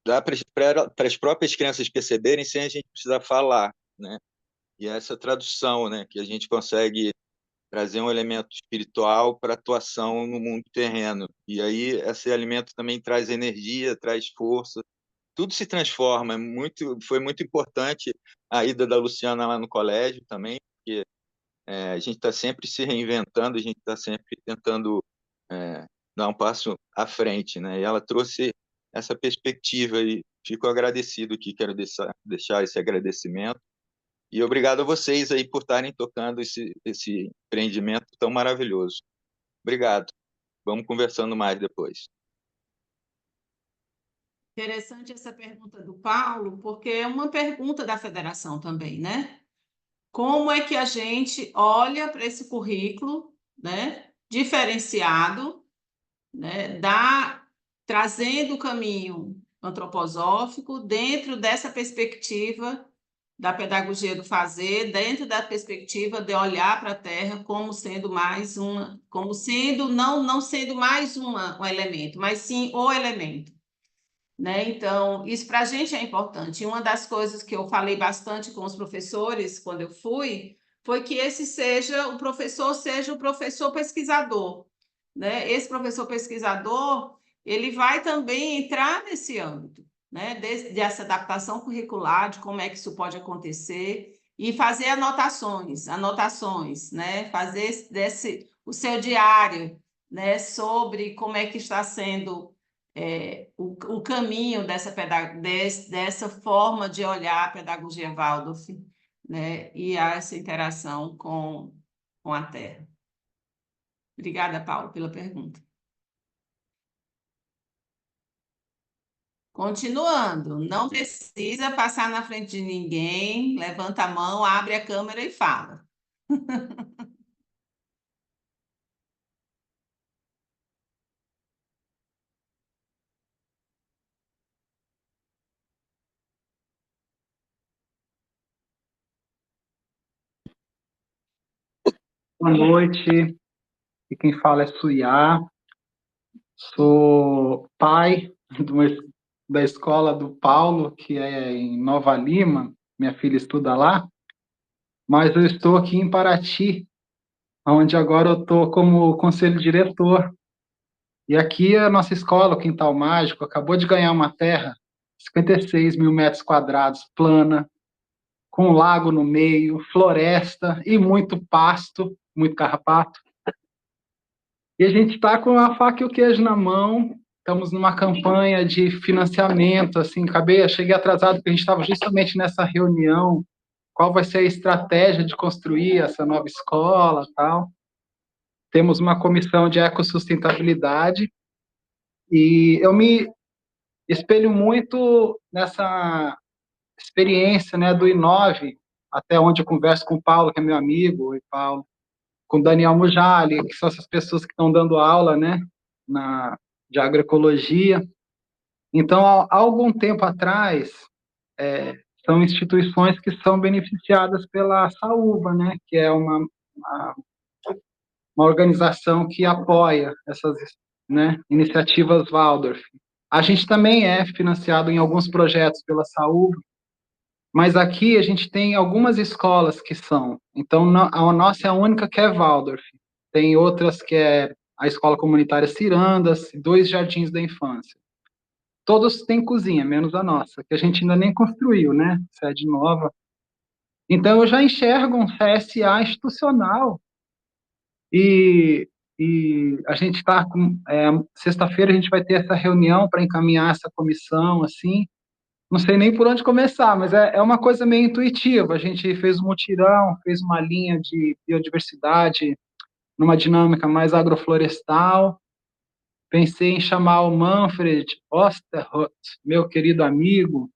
S16: dá para as próprias crianças perceberem sem a gente precisar falar, né? E essa tradução, né, que a gente consegue trazer um elemento espiritual para atuação no mundo terreno. E aí esse alimento também traz energia, traz força, tudo se transforma. Foi muito importante a ida da Luciana lá no colégio também, porque a gente está sempre se reinventando, a gente está sempre tentando dar um passo à frente, né? E ela trouxe essa perspectiva e fico agradecido aqui, quero deixar esse agradecimento. E obrigado a vocês aí por estarem tocando esse empreendimento tão maravilhoso. Obrigado. Vamos conversando mais depois.
S1: Interessante essa pergunta do Paulo, porque é uma pergunta da federação também, né? Como é que a gente olha para esse currículo, né, diferenciado, né, trazendo o caminho antroposófico dentro dessa perspectiva da pedagogia do fazer, dentro da perspectiva de olhar para a Terra como sendo mais como sendo não sendo mais um elemento, mas sim o elemento, né? Então, isso para a gente é importante. E uma das coisas que eu falei bastante com os professores quando eu fui foi que o professor seja o professor pesquisador, né? Esse professor pesquisador, ele vai também entrar nesse âmbito, né? Dessa adaptação curricular, de como é que isso pode acontecer e fazer anotações, né? Fazer o seu diário, né? Sobre como é que está sendo o caminho dessa forma de olhar a pedagogia Waldorf, né, e essa interação com a Terra. Obrigada, Paulo, pela pergunta. Continuando, não precisa passar na frente de ninguém, levanta a mão, abre a câmera e fala.
S15: Boa noite, e quem fala é Suyá, sou pai da escola do Paulo, que é em Nova Lima, minha filha estuda lá, mas eu estou aqui em Paraty, onde agora eu estou como conselho diretor, e aqui é a nossa escola, o Quintal Mágico, acabou de ganhar uma terra, 56 mil metros quadrados, plana, com um lago no meio, floresta e muito pasto, muito carrapato. E a gente está com a faca e o queijo na mão, estamos numa campanha de financiamento, assim, cheguei atrasado porque a gente estava justamente nessa reunião, qual vai ser a estratégia de construir essa nova escola, tal. Temos uma comissão de ecossustentabilidade e eu me espelho muito nessa experiência, né, do Inove, até onde eu converso com o Paulo, que é meu amigo, oi Paulo, com o Daniel Mujali, que são essas pessoas que estão dando aula, né, de agroecologia. Então, há algum tempo atrás, são instituições que são beneficiadas pela Saúva, né, que é uma organização que apoia essas, né, iniciativas Waldorf. A gente também é financiado em alguns projetos pela Saúva, mas aqui a gente tem algumas escolas que são. Então, a nossa é a única que é Waldorf. Tem outras que é a Escola Comunitária Cirandas, 2 jardins da infância. Todos têm cozinha, menos a nossa, que a gente ainda nem construiu, né? Sede nova. Então, eu já enxergo um CSA institucional e a gente está com... sexta-feira a gente vai ter essa reunião para encaminhar essa comissão, assim. Não sei nem por onde começar, mas é uma coisa meio intuitiva. A gente fez um mutirão, fez uma linha de biodiversidade numa dinâmica mais agroflorestal. Pensei em chamar o Manfred Osterhout, meu querido amigo,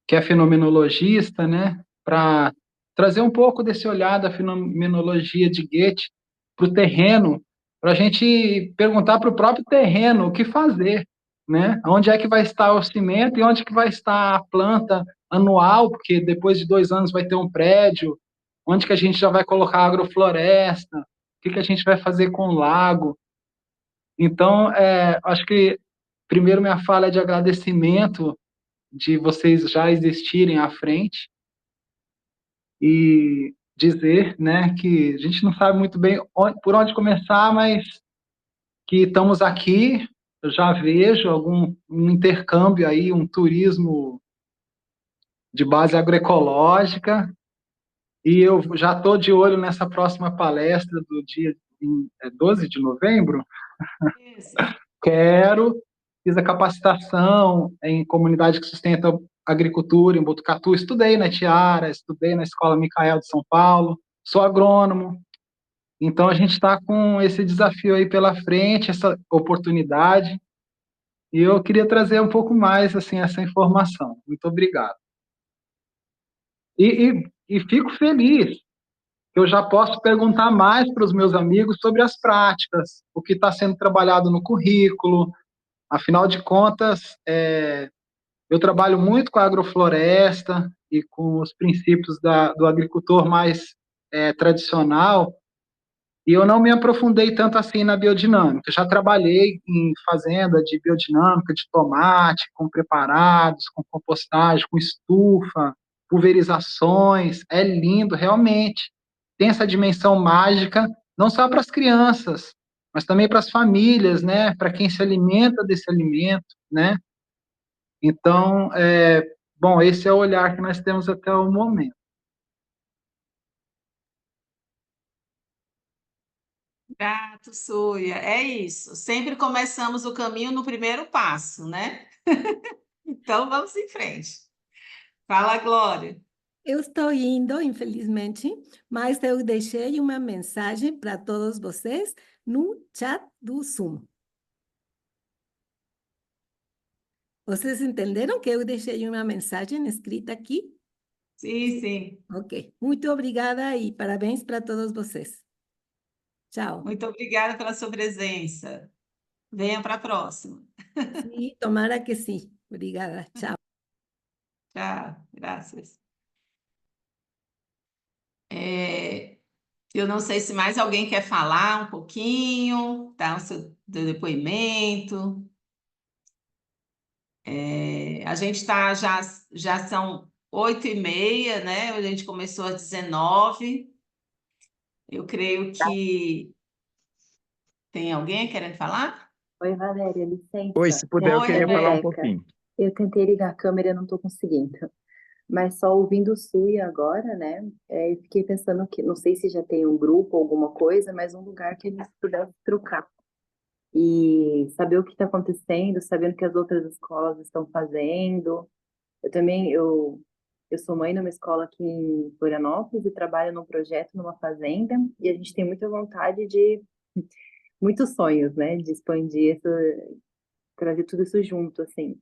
S15: que é fenomenologista, né, para trazer um pouco desse olhar da fenomenologia de Goethe para o terreno, para a gente perguntar para o próprio terreno o que fazer, né? Onde é que vai estar o cimento e onde que vai estar a planta anual, porque depois de 2 anos vai ter um prédio, onde que a gente já vai colocar agrofloresta, o que que a gente vai fazer com o lago. Então, acho que primeiro minha fala é de agradecimento de vocês já existirem à frente e dizer, né, que a gente não sabe muito bem por onde começar, mas que estamos aqui. Eu já vejo um intercâmbio aí, um turismo de base agroecológica, e eu já estou de olho nessa próxima palestra do dia 12 de novembro.
S1: Isso.
S15: Fiz a capacitação em comunidade que sustenta agricultura em Botucatu, estudei na Tiara, estudei na Escola Micael de São Paulo, sou agrônomo. Então, a gente está com esse desafio aí pela frente, essa oportunidade, e eu queria trazer um pouco mais, assim, essa informação. Muito obrigado. E fico feliz que eu já posso perguntar mais para os meus amigos sobre as práticas, o que está sendo trabalhado no currículo. Afinal de contas, eu trabalho muito com a agrofloresta e com os princípios do agricultor mais tradicional, e eu não me aprofundei tanto assim na biodinâmica. Já trabalhei em fazenda de biodinâmica, de tomate, com preparados, com compostagem, com estufa, pulverizações. É lindo, realmente. Tem essa dimensão mágica, não só para as crianças, mas também para as famílias, né? Para quem se alimenta desse alimento, né? Então, bom, esse é o olhar que nós temos até o momento.
S1: Gato, Suia, é isso. Sempre começamos o caminho no primeiro passo, né? Então vamos em frente. Fala, Glória.
S2: Eu estou indo, infelizmente, mas eu deixei uma mensagem para todos vocês no chat do Zoom. Vocês entenderam que eu deixei uma mensagem escrita aqui?
S1: Sim, sim.
S2: Ok. Muito obrigada e parabéns para todos vocês. Tchau.
S1: Muito obrigada pela sua presença. Venha para a próxima.
S2: Sim, tomara que sim. Obrigada. Tchau.
S1: Tchau, graças. Eu não sei se mais alguém quer falar um pouquinho, dar o seu depoimento. A gente está, já são 8h30, né? A gente começou às 19h. Eu creio que tem alguém querendo falar?
S17: Oi, Valéria, licença.
S18: Oi, se puder, eu
S1: Oi,
S18: queria falar um
S1: Rebeca.
S18: pouquinho.
S17: Eu tentei ligar a câmera e não estou conseguindo. Mas só ouvindo o Sui agora, né? Eu fiquei pensando que, não sei se já tem um grupo ou alguma coisa, mas um lugar que eles pudessem trocar. E saber o que está acontecendo, sabendo o que as outras escolas estão fazendo. Eu sou mãe numa escola aqui em Florianópolis e trabalho num projeto numa fazenda, e a gente tem muita vontade de muitos sonhos, né? De expandir trazer tudo isso junto, assim.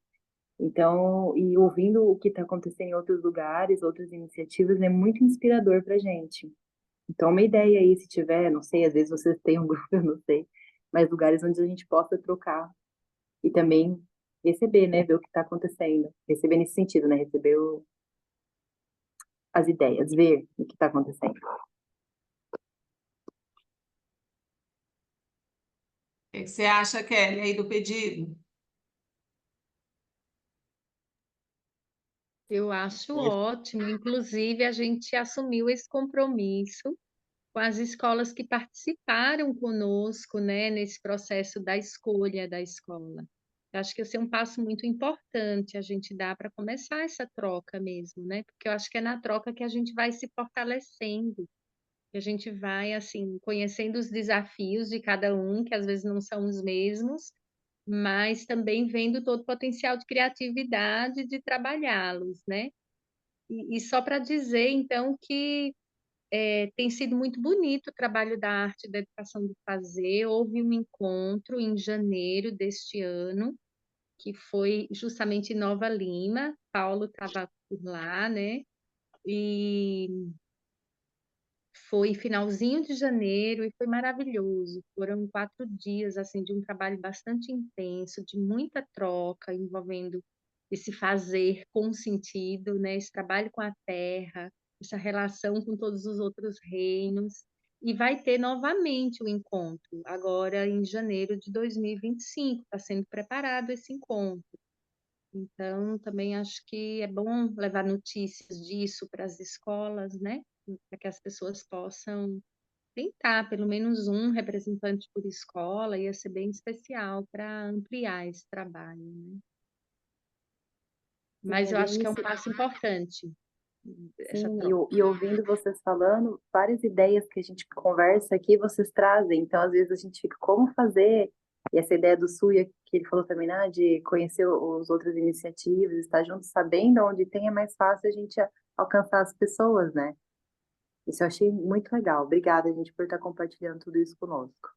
S17: Então, e ouvindo o que está acontecendo em outros lugares, outras iniciativas, é muito inspirador para a gente. Então, uma ideia aí, se tiver, não sei, às vezes vocês têm um grupo, eu não sei, mas lugares onde a gente possa trocar e também receber, né? Ver o que está acontecendo. Receber nesse sentido, né? Receber as ideias, ver o que está acontecendo.
S1: O que você acha, Kelly, aí do pedido?
S7: Eu acho ótimo. Inclusive, a gente assumiu esse compromisso com as escolas que participaram conosco, né, nesse processo da escolha da escola. Eu acho que esse é um passo muito importante a gente dar para começar essa troca mesmo, né? Porque eu acho que é na troca que a gente vai se fortalecendo, que a gente vai, assim, conhecendo os desafios de cada um, que às vezes não são os mesmos, mas também vendo todo o potencial de criatividade de trabalhá-los, né? E só para dizer, então, que tem sido muito bonito o trabalho da arte e da educação do fazer. Houve um encontro em janeiro deste ano, que foi justamente em Nova Lima. Paulo estava por lá, né? E foi finalzinho de janeiro e foi maravilhoso. Foram 4 dias assim de um trabalho bastante intenso, de muita troca, envolvendo esse fazer com sentido, né? Esse trabalho com a terra, essa relação com todos os outros reinos. E vai ter novamente o encontro, agora em janeiro de 2025. Está sendo preparado esse encontro. Então, também acho que é bom levar notícias disso para as escolas, né? Para que as pessoas possam tentar, pelo menos um representante por escola, ia ser bem especial para ampliar esse trabalho, né? Mas
S17: Sim, é
S7: eu
S17: bem
S7: acho que é um
S17: isso.
S7: passo importante, essa
S17: Sim,
S7: troca.
S17: e ouvindo vocês falando, várias ideias que a gente conversa aqui, vocês trazem. Então, às vezes, a gente fica, como fazer? E essa ideia do SUIA, que ele falou também, né, de conhecer os outras iniciativas, estar junto, sabendo onde tem, é mais fácil a gente alcançar as pessoas, né? Isso eu achei muito legal. Obrigada, gente, por estar compartilhando tudo isso conosco.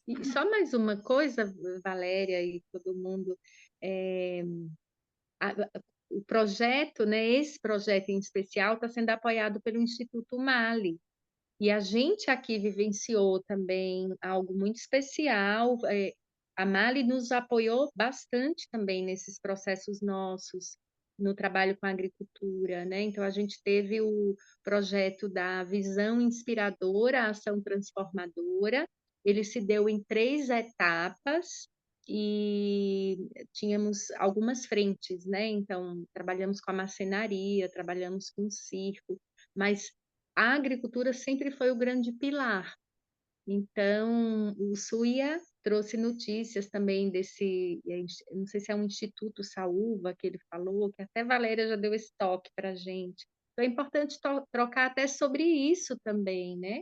S7: E só mais uma coisa, Valéria e todo mundo, o projeto, né, esse projeto em especial está sendo apoiado pelo Instituto Mali. E a gente aqui vivenciou também algo muito especial. A Mali nos apoiou bastante também nesses processos nossos, no trabalho com a agricultura, né? Então, a gente teve o projeto da Visão Inspiradora, Ação Transformadora. Ele se deu em 3 etapas e tínhamos algumas frentes, né? Então, trabalhamos com a marcenaria, trabalhamos com o circo, mas a agricultura sempre foi o grande pilar. Então, o SUIA trouxe notícias também desse, não sei se é um Instituto Saúva que ele falou, que até Valéria já deu esse toque para a gente. Então, é importante trocar até sobre isso também, né?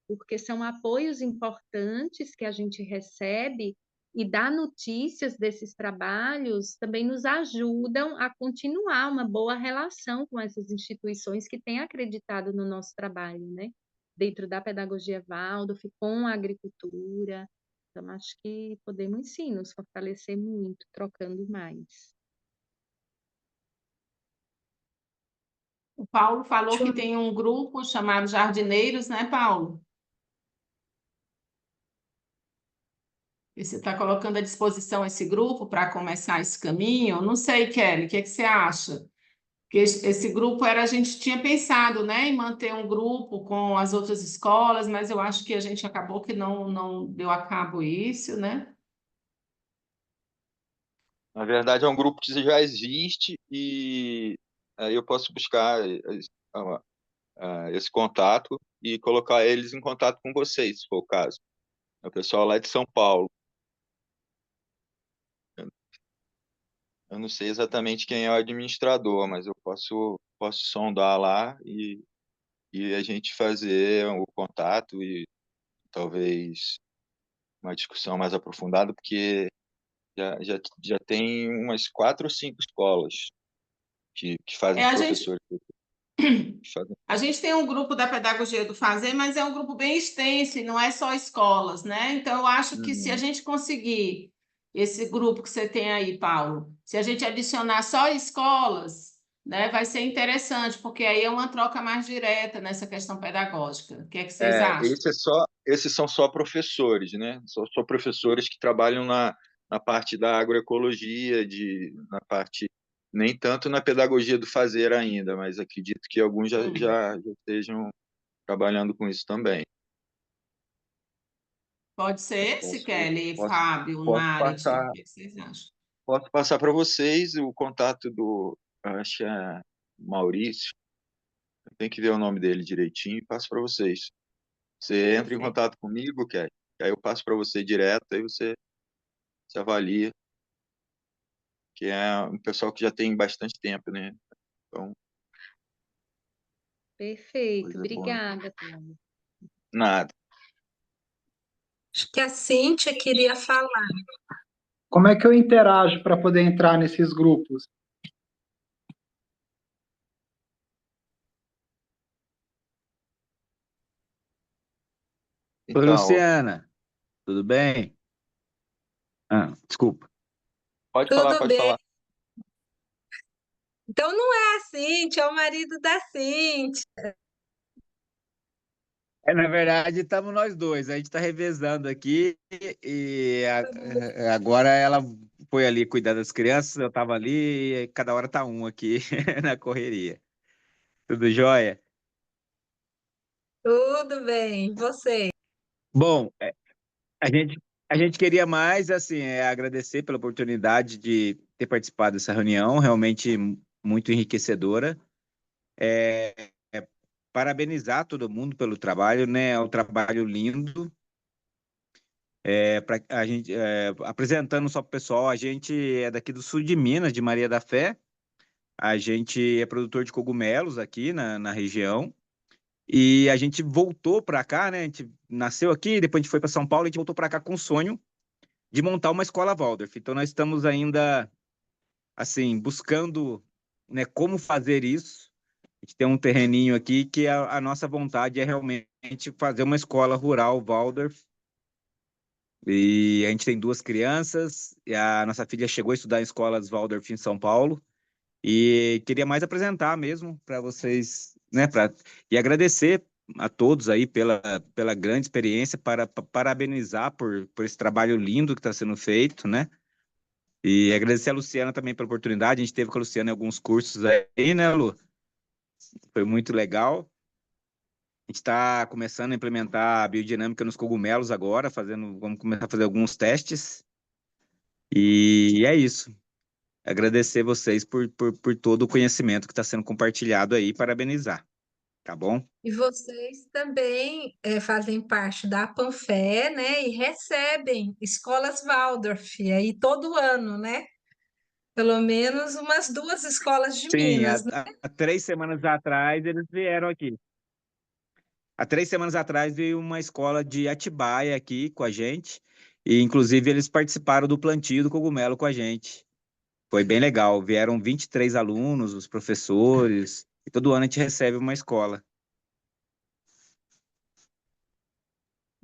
S7: Porque são apoios importantes que a gente recebe e dar notícias desses trabalhos também nos ajudam a continuar uma boa relação com essas instituições que têm acreditado no nosso trabalho, né? Dentro da pedagogia Waldorf, com a agricultura. Então, acho que podemos sim nos fortalecer muito, trocando mais.
S1: O Paulo falou que tem um grupo chamado Jardineiros, né, Paulo? E você está colocando à disposição esse grupo para começar esse caminho? Não sei, Kelly, o que você acha? Porque esse grupo a gente tinha pensado, né, em manter um grupo com as outras escolas, mas eu acho que a gente acabou que não deu a cabo isso, né?
S16: Na verdade, é um grupo que já existe e aí eu posso buscar esse contato e colocar eles em contato com vocês, se for o caso. É o pessoal lá de São Paulo. Eu não sei exatamente quem é o administrador, mas eu posso sondar lá e a gente fazer o contato e talvez uma discussão mais aprofundada, porque já tem umas 4 ou 5 escolas que fazem
S1: A gente
S16: professores.
S1: A gente tem um grupo da pedagogia do fazer, mas é um grupo bem extenso e não é só escolas, né? Então, eu acho que se a gente conseguir esse grupo que você tem aí, Paulo, se a gente adicionar só escolas, né, vai ser interessante, porque aí é uma troca mais direta nessa questão pedagógica. O que é que vocês acham?
S16: Esses são só professores, né? Só professores que trabalham na parte da agroecologia, na parte nem tanto na pedagogia do fazer ainda, mas acredito que alguns já estejam trabalhando com isso também.
S1: Pode ser esse, Kelly, Fábio,
S16: Posso
S1: Marit,
S16: passar,
S1: o que vocês acham?
S16: posso passar para vocês o contato acho que é Maurício, tem que ver o nome dele direitinho e passo para vocês. Você entra em contato comigo, Kelly, aí eu passo para você direto, aí você avalia, que é um pessoal que já tem bastante tempo, né? Então,
S7: Perfeito,
S16: coisa boa.
S7: obrigada, Paulo.
S16: Nada.
S12: Acho que a Cíntia queria falar.
S15: Como é que eu interajo para poder entrar nesses grupos?
S18: Oi,
S16: Então,
S18: Luciana, tudo bem? Desculpa.
S12: Tudo
S16: pode
S12: bem.
S16: falar.
S12: Então não é a Cíntia, é o marido da Cíntia.
S18: Na verdade, estamos nós dois, a gente está revezando aqui e agora ela foi ali cuidar das crianças, eu estava ali e cada hora tá um aqui na correria. Tudo jóia?
S12: Tudo bem, e você?
S18: Bom, a gente, a gente queria mais, assim, agradecer pela oportunidade de ter participado dessa reunião, realmente muito enriquecedora. Parabenizar todo mundo pelo trabalho, né? É um trabalho lindo. Pra, a gente, apresentando só para o pessoal, a gente é daqui do sul de Minas, de Maria da Fé. A gente é produtor de cogumelos aqui na região. E a gente voltou para cá, né? A gente nasceu aqui, depois a gente foi para São Paulo e a gente voltou para cá com o sonho de montar uma escola Waldorf. Então nós estamos ainda, assim, buscando, né, como fazer isso. A gente tem um terreninho aqui que a nossa vontade é realmente fazer uma escola rural Waldorf. E a gente tem duas crianças, e a nossa filha chegou a estudar em escolas Waldorf em São Paulo, e queria mais apresentar mesmo para vocês, né, e agradecer a todos aí pela grande experiência, parabenizar por esse trabalho lindo que está sendo feito, né? E agradecer a Luciana também pela oportunidade. A gente teve com a Luciana em alguns cursos aí, né, Lu? Foi muito legal. A gente está começando a implementar a biodinâmica nos cogumelos agora, vamos começar a fazer alguns testes. E é isso. Agradecer vocês por todo o conhecimento que está sendo compartilhado aí, parabenizar, tá bom?
S12: E vocês também fazem parte da Panfé, né? E recebem escolas Waldorf aí todo ano, né? Pelo menos umas 2 escolas de
S18: Sim,
S12: Minas, né?
S18: há 3 semanas atrás eles vieram aqui. Há 3 semanas atrás veio uma escola de Atibaia aqui com a gente, e inclusive eles participaram do plantio do cogumelo com a gente. Foi bem legal, vieram 23 alunos, os professores, e todo ano a gente recebe uma escola.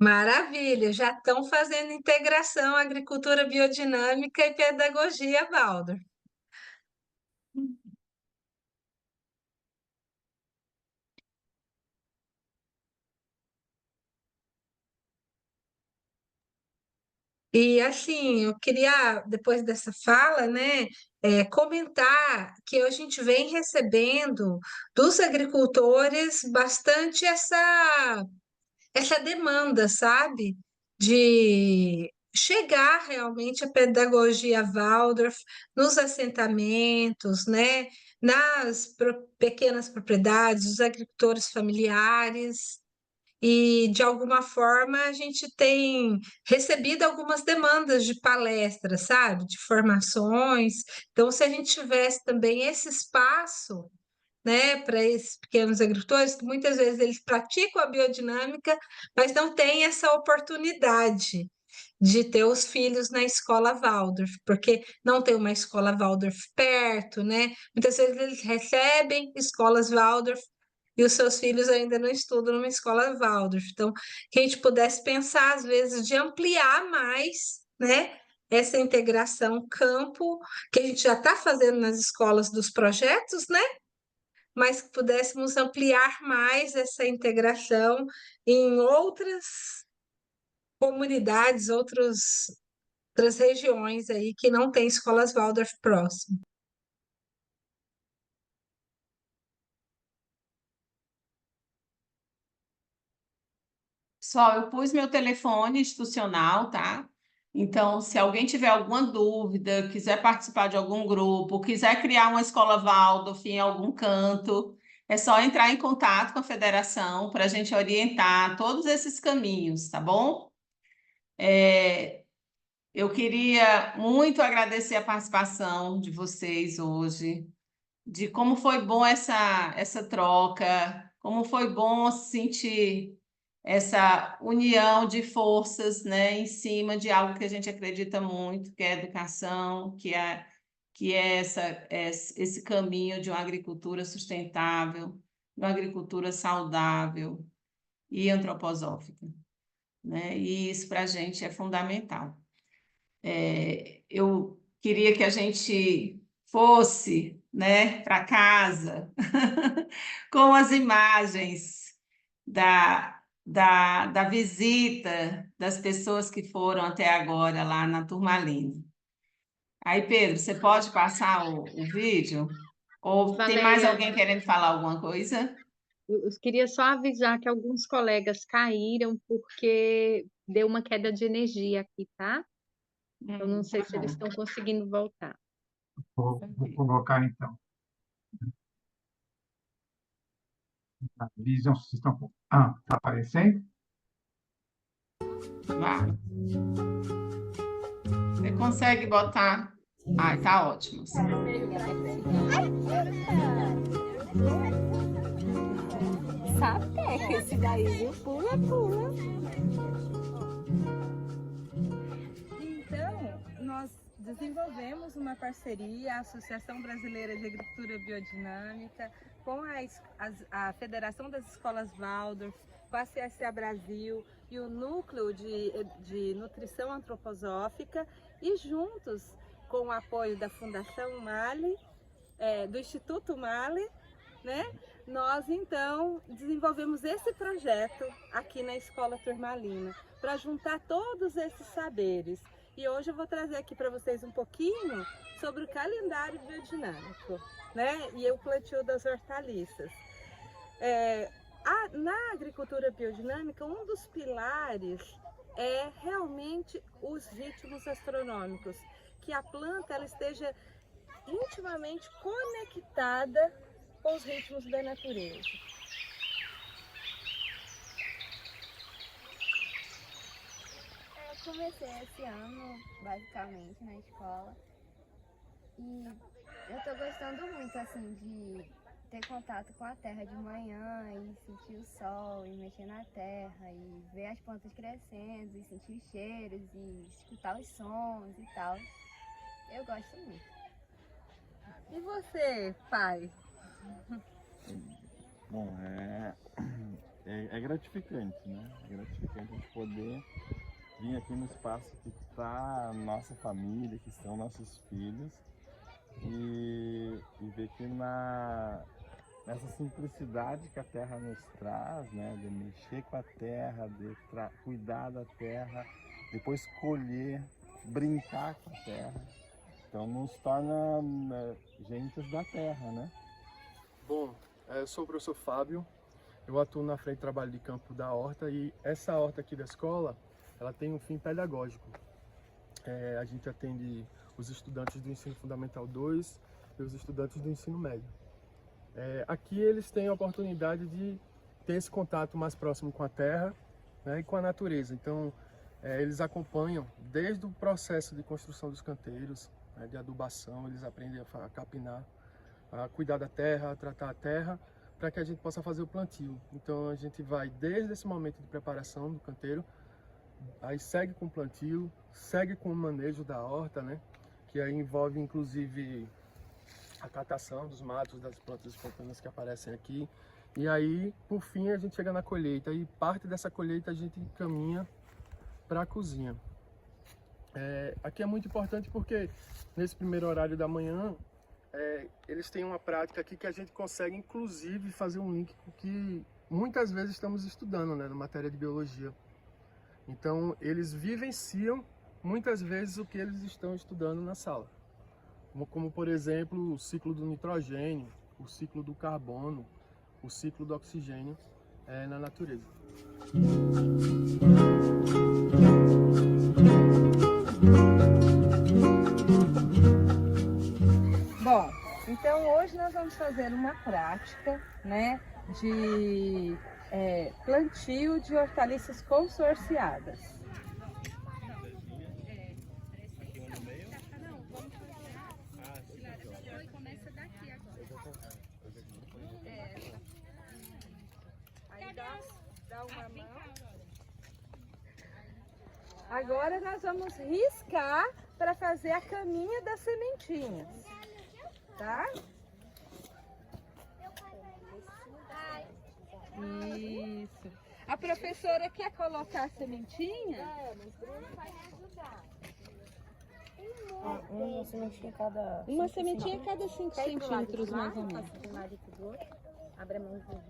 S12: Maravilha, já estão fazendo integração agricultura biodinâmica e pedagogia Waldorf. E assim, eu queria, depois dessa fala, né, comentar que a gente vem recebendo dos agricultores bastante essa demanda, sabe? De chegar realmente à pedagogia Waldorf nos assentamentos, né? Nas pequenas propriedades, os agricultores familiares. E, de alguma forma, a gente tem recebido algumas demandas de palestras, sabe? De formações. Então, se a gente tivesse também esse espaço, né, para esses pequenos agricultores, que muitas vezes eles praticam a biodinâmica, mas não têm essa oportunidade de ter os filhos na escola Waldorf, porque não tem uma escola Waldorf perto, né? Muitas vezes eles recebem escolas Waldorf e os seus filhos ainda não estudam numa escola Waldorf. Então, que a gente pudesse pensar, às vezes, de ampliar mais, né? Essa integração campo, que a gente já está fazendo nas escolas dos projetos, né? Mas que pudéssemos ampliar mais essa integração em outras comunidades, outras regiões aí que não tem escolas Waldorf próximo.
S1: Pessoal, eu pus meu telefone institucional, tá? Então, se alguém tiver alguma dúvida, quiser participar de algum grupo, quiser criar uma escola Waldorf em algum canto, é só entrar em contato com a federação para a gente orientar todos esses caminhos, tá bom? Eu queria muito agradecer a participação de vocês hoje, de como foi bom essa troca, como foi bom sentir essa união de forças, né, em cima de algo que a gente acredita muito, que é a educação, esse caminho de uma agricultura sustentável, de uma agricultura saudável e antroposófica. né? E isso para a gente é fundamental. Eu queria que a gente fosse, né, para casa com as imagens da visita das pessoas que foram até agora lá na Turmalina. Aí, Pedro, você pode passar o vídeo? Ou tem mais
S7: Valéria,
S1: alguém querendo falar alguma coisa?
S7: eu queria só avisar que alguns colegas caíram porque deu uma queda de energia aqui, tá? Eu não sei se eles estão conseguindo voltar.
S13: Vou colocar, então. Avisam se estão... Ah, está aparecendo?
S1: Vai. Você consegue botar? Ai, tá ótimo.
S19: Sapeca esse daí, viu? Pula, pula. Então, nós desenvolvemos uma parceria, a Associação Brasileira de Agricultura Biodinâmica, com a Federação das Escolas Waldorf, com a CSA Brasil e o Núcleo de Nutrição Antroposófica, e juntos com o apoio da Fundação Mali, do Instituto Mali, né? Nós então desenvolvemos esse projeto aqui na Escola Turmalina para juntar todos esses saberes. E hoje eu vou trazer aqui para vocês um pouquinho sobre o calendário biodinâmico, né? E o plantio das hortaliças. Na agricultura biodinâmica, um dos pilares é realmente os ritmos astronômicos, que a planta ela esteja intimamente conectada com os ritmos da natureza.
S20: Eu comecei esse ano, basicamente, na escola, e eu tô gostando muito, assim, de ter contato com a terra de manhã e sentir o sol e mexer na terra e ver as plantas crescendo e sentir os cheiros e escutar os sons e tal. Eu gosto muito.
S19: E você, pai?
S14: Bom, é gratificante, né? É gratificante a gente poder vir aqui no espaço que está a nossa família, que estão nossos filhos, e ver que nessa simplicidade que a terra nos traz, né? De mexer com a terra, de cuidar da terra, depois colher, brincar com a terra. Então nos torna gentes da terra, né?
S9: Bom, eu sou o professor Fábio, eu atuo na frente de trabalho de campo da horta, e essa horta aqui da escola, ela tem um fim pedagógico. A gente atende os estudantes do ensino fundamental 2 e os estudantes do ensino médio. Aqui eles têm a oportunidade de ter esse contato mais próximo com a terra, né, e com a natureza. Então, eles acompanham desde o processo de construção dos canteiros, né, de adubação, eles aprendem a capinar, a cuidar da terra, a tratar a terra, para que a gente possa fazer o plantio. Então a gente vai desde esse momento de preparação do canteiro, aí segue com o plantio, segue com o manejo da horta, né? Que aí envolve inclusive a catação dos matos, das plantas espontâneas que aparecem aqui. E aí, por fim, a gente chega na colheita, e parte dessa colheita a gente encaminha para a cozinha. Aqui é muito importante porque nesse primeiro horário da manhã, eles têm uma prática aqui que a gente consegue inclusive fazer um link com o que muitas vezes estamos estudando, né, na matéria de biologia. Então eles vivenciam muitas vezes o que eles estão estudando na sala, como por exemplo o ciclo do nitrogênio, o ciclo do carbono, o ciclo do oxigênio na natureza.
S19: Bom, então hoje nós vamos fazer uma prática, né, de plantio de hortaliças consorciadas. Aí dá uma mão. Agora nós vamos riscar para fazer a caminha das sementinhas, tá? Isso. A professora quer colocar a sementinha?
S21: É, mas Bruno vai me ajudar. Uma sementinha cada...
S19: Uma sementinha a cada 5 centímetros, mais ou menos.
S21: Abre a mãozinha.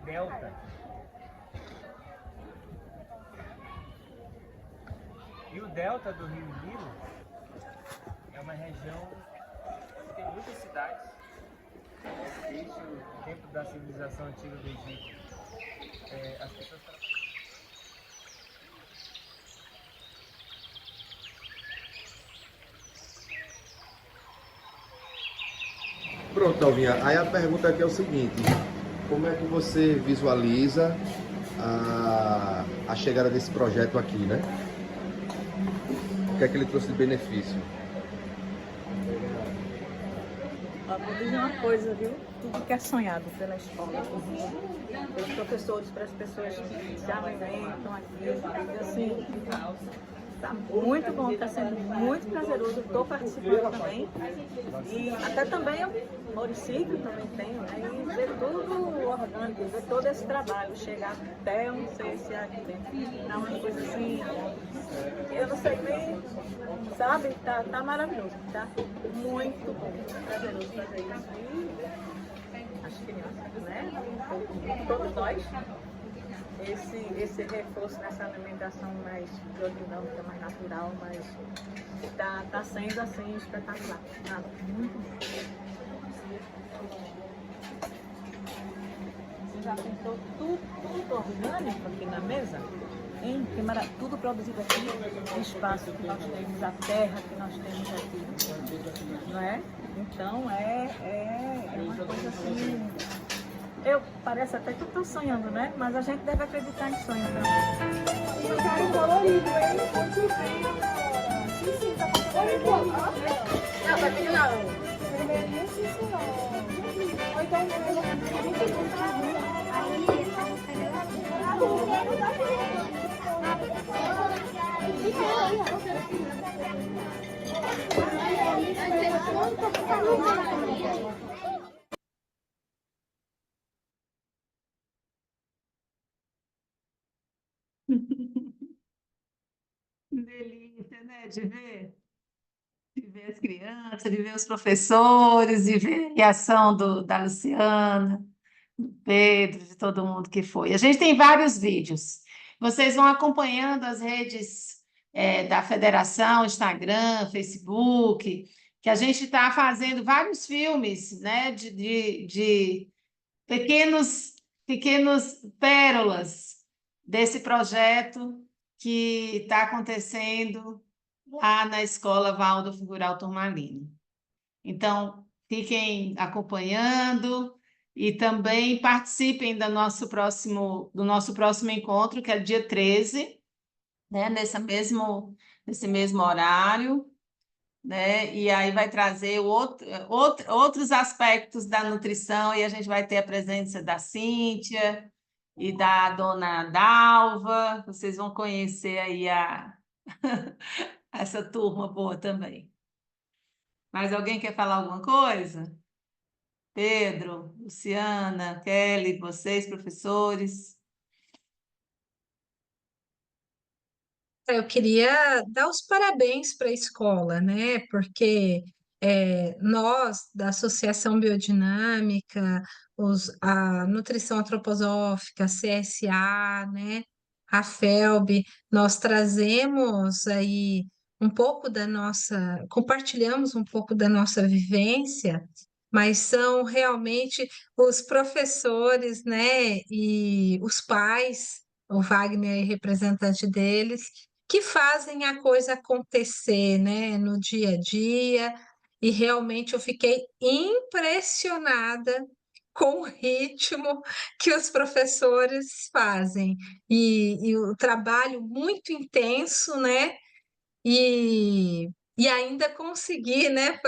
S22: Delta. E o delta do Rio Nilo é uma região que tem muitas cidades, desde o tempo da civilização antiga do Egito. As pessoas
S23: Pronto, Alvinha. Aí a pergunta aqui é o seguinte: como é que você visualiza a chegada desse projeto aqui, né? O que é que ele trouxe de benefício?
S24: Vou dizer uma coisa, viu? Tudo que é sonhado pela escola, pelos professores, para as pessoas que se alimentam aqui, assim, tá muito bom, está sendo muito prazeroso, estou participando também. E até também o município também tem, né? E ver tudo orgânico, ver todo esse trabalho, chegar até, eu não sei se é aqui dentro, é uma coisa assim, eu não sei nem, sabe? Tá maravilhoso, tá muito bom, prazeroso fazer isso. E as crianças, né? Todos nós. Esse reforço nessa alimentação mais biodinâmica, mais natural, mas tá sendo assim espetacular. Tá muito bom. Você já pensou tudo orgânico aqui na mesa? Hein? Tudo produzido aqui, o espaço que nós temos, a terra que nós temos aqui, não é? Então é uma coisa assim. Parece até que eu estou sonhando, né? Mas a gente deve acreditar em sonho também.
S21: Esse cara colorido, hein? Sim, tá colorido. Não, vai ter não. Vermelhinho, sim, senhor. Ou então,
S1: Delícia, né? De ver as crianças, de ver os professores, de ver a reação da Luciana, do Pedro, de todo mundo que foi. A gente tem vários vídeos. Vocês vão acompanhando as redes da Federação, Instagram, Facebook, que a gente está fazendo vários filmes, né, de pequenos pérolas desse projeto que está acontecendo lá na Escola Waldorf Rural Turmalina. Então, fiquem acompanhando e também participem do nosso próximo encontro, que é dia 13, né, nesse mesmo horário, né? E aí vai trazer outros aspectos da nutrição, e a gente vai ter a presença da Cíntia e da dona Dalva. Vocês vão conhecer aí essa turma boa também. Mais alguém quer falar alguma coisa? Pedro, Luciana, Kelly, vocês, professores?
S12: Eu queria dar os parabéns para a escola, né? Porque nós, da Associação Biodinâmica, a Nutrição Antroposófica, a CSA, né? A FELB, nós trazemos aí um pouco da nossa, compartilhamos um pouco da nossa vivência, mas são realmente os professores, né? E os pais, o Wagner é representante deles, que fazem a coisa acontecer, né, no dia a dia, e realmente eu fiquei impressionada com o ritmo que os professores fazem, e o trabalho muito intenso, né, e ainda conseguir, né,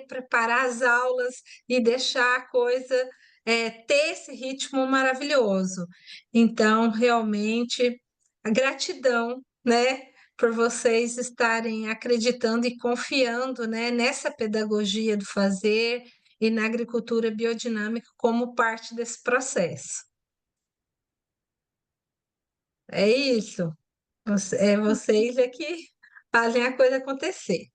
S12: preparar as aulas e deixar a coisa ter esse ritmo maravilhoso. Então, realmente, a gratidão, né, por vocês estarem acreditando e confiando, né, nessa pedagogia do fazer e na agricultura biodinâmica como parte desse processo. É isso. Vocês é que fazem a coisa acontecer.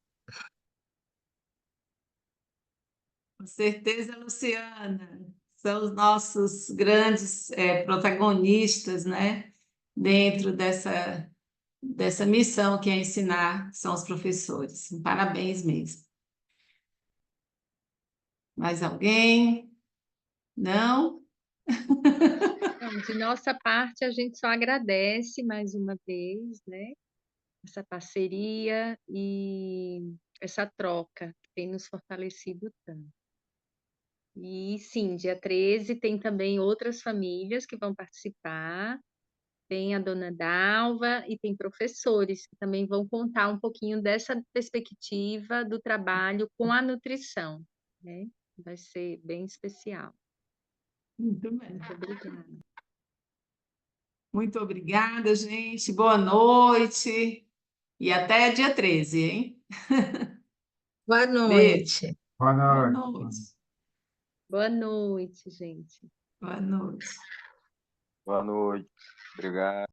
S1: Com certeza, Luciana. São os nossos grandes protagonistas, né? Dentro dessa missão que é ensinar, são os professores. Parabéns mesmo. Mais alguém? Não?
S7: Então, de nossa parte, a gente só agradece mais uma vez, né? Essa parceria e essa troca que tem nos fortalecido tanto. E sim, dia 13 tem também outras famílias que vão participar. Tem a dona Dalva e tem professores que também vão contar um pouquinho dessa perspectiva do trabalho com a nutrição, né? Vai ser bem especial.
S1: Muito bem.
S7: Muito obrigada.
S1: Muito obrigada, gente. Boa noite. E até dia 13, hein?
S12: Boa
S1: Beijo.
S12: noite.
S13: Boa
S1: Boa
S13: noite.
S1: noite.
S7: Boa noite, gente.
S1: Boa noite.
S16: Boa noite. Obrigado.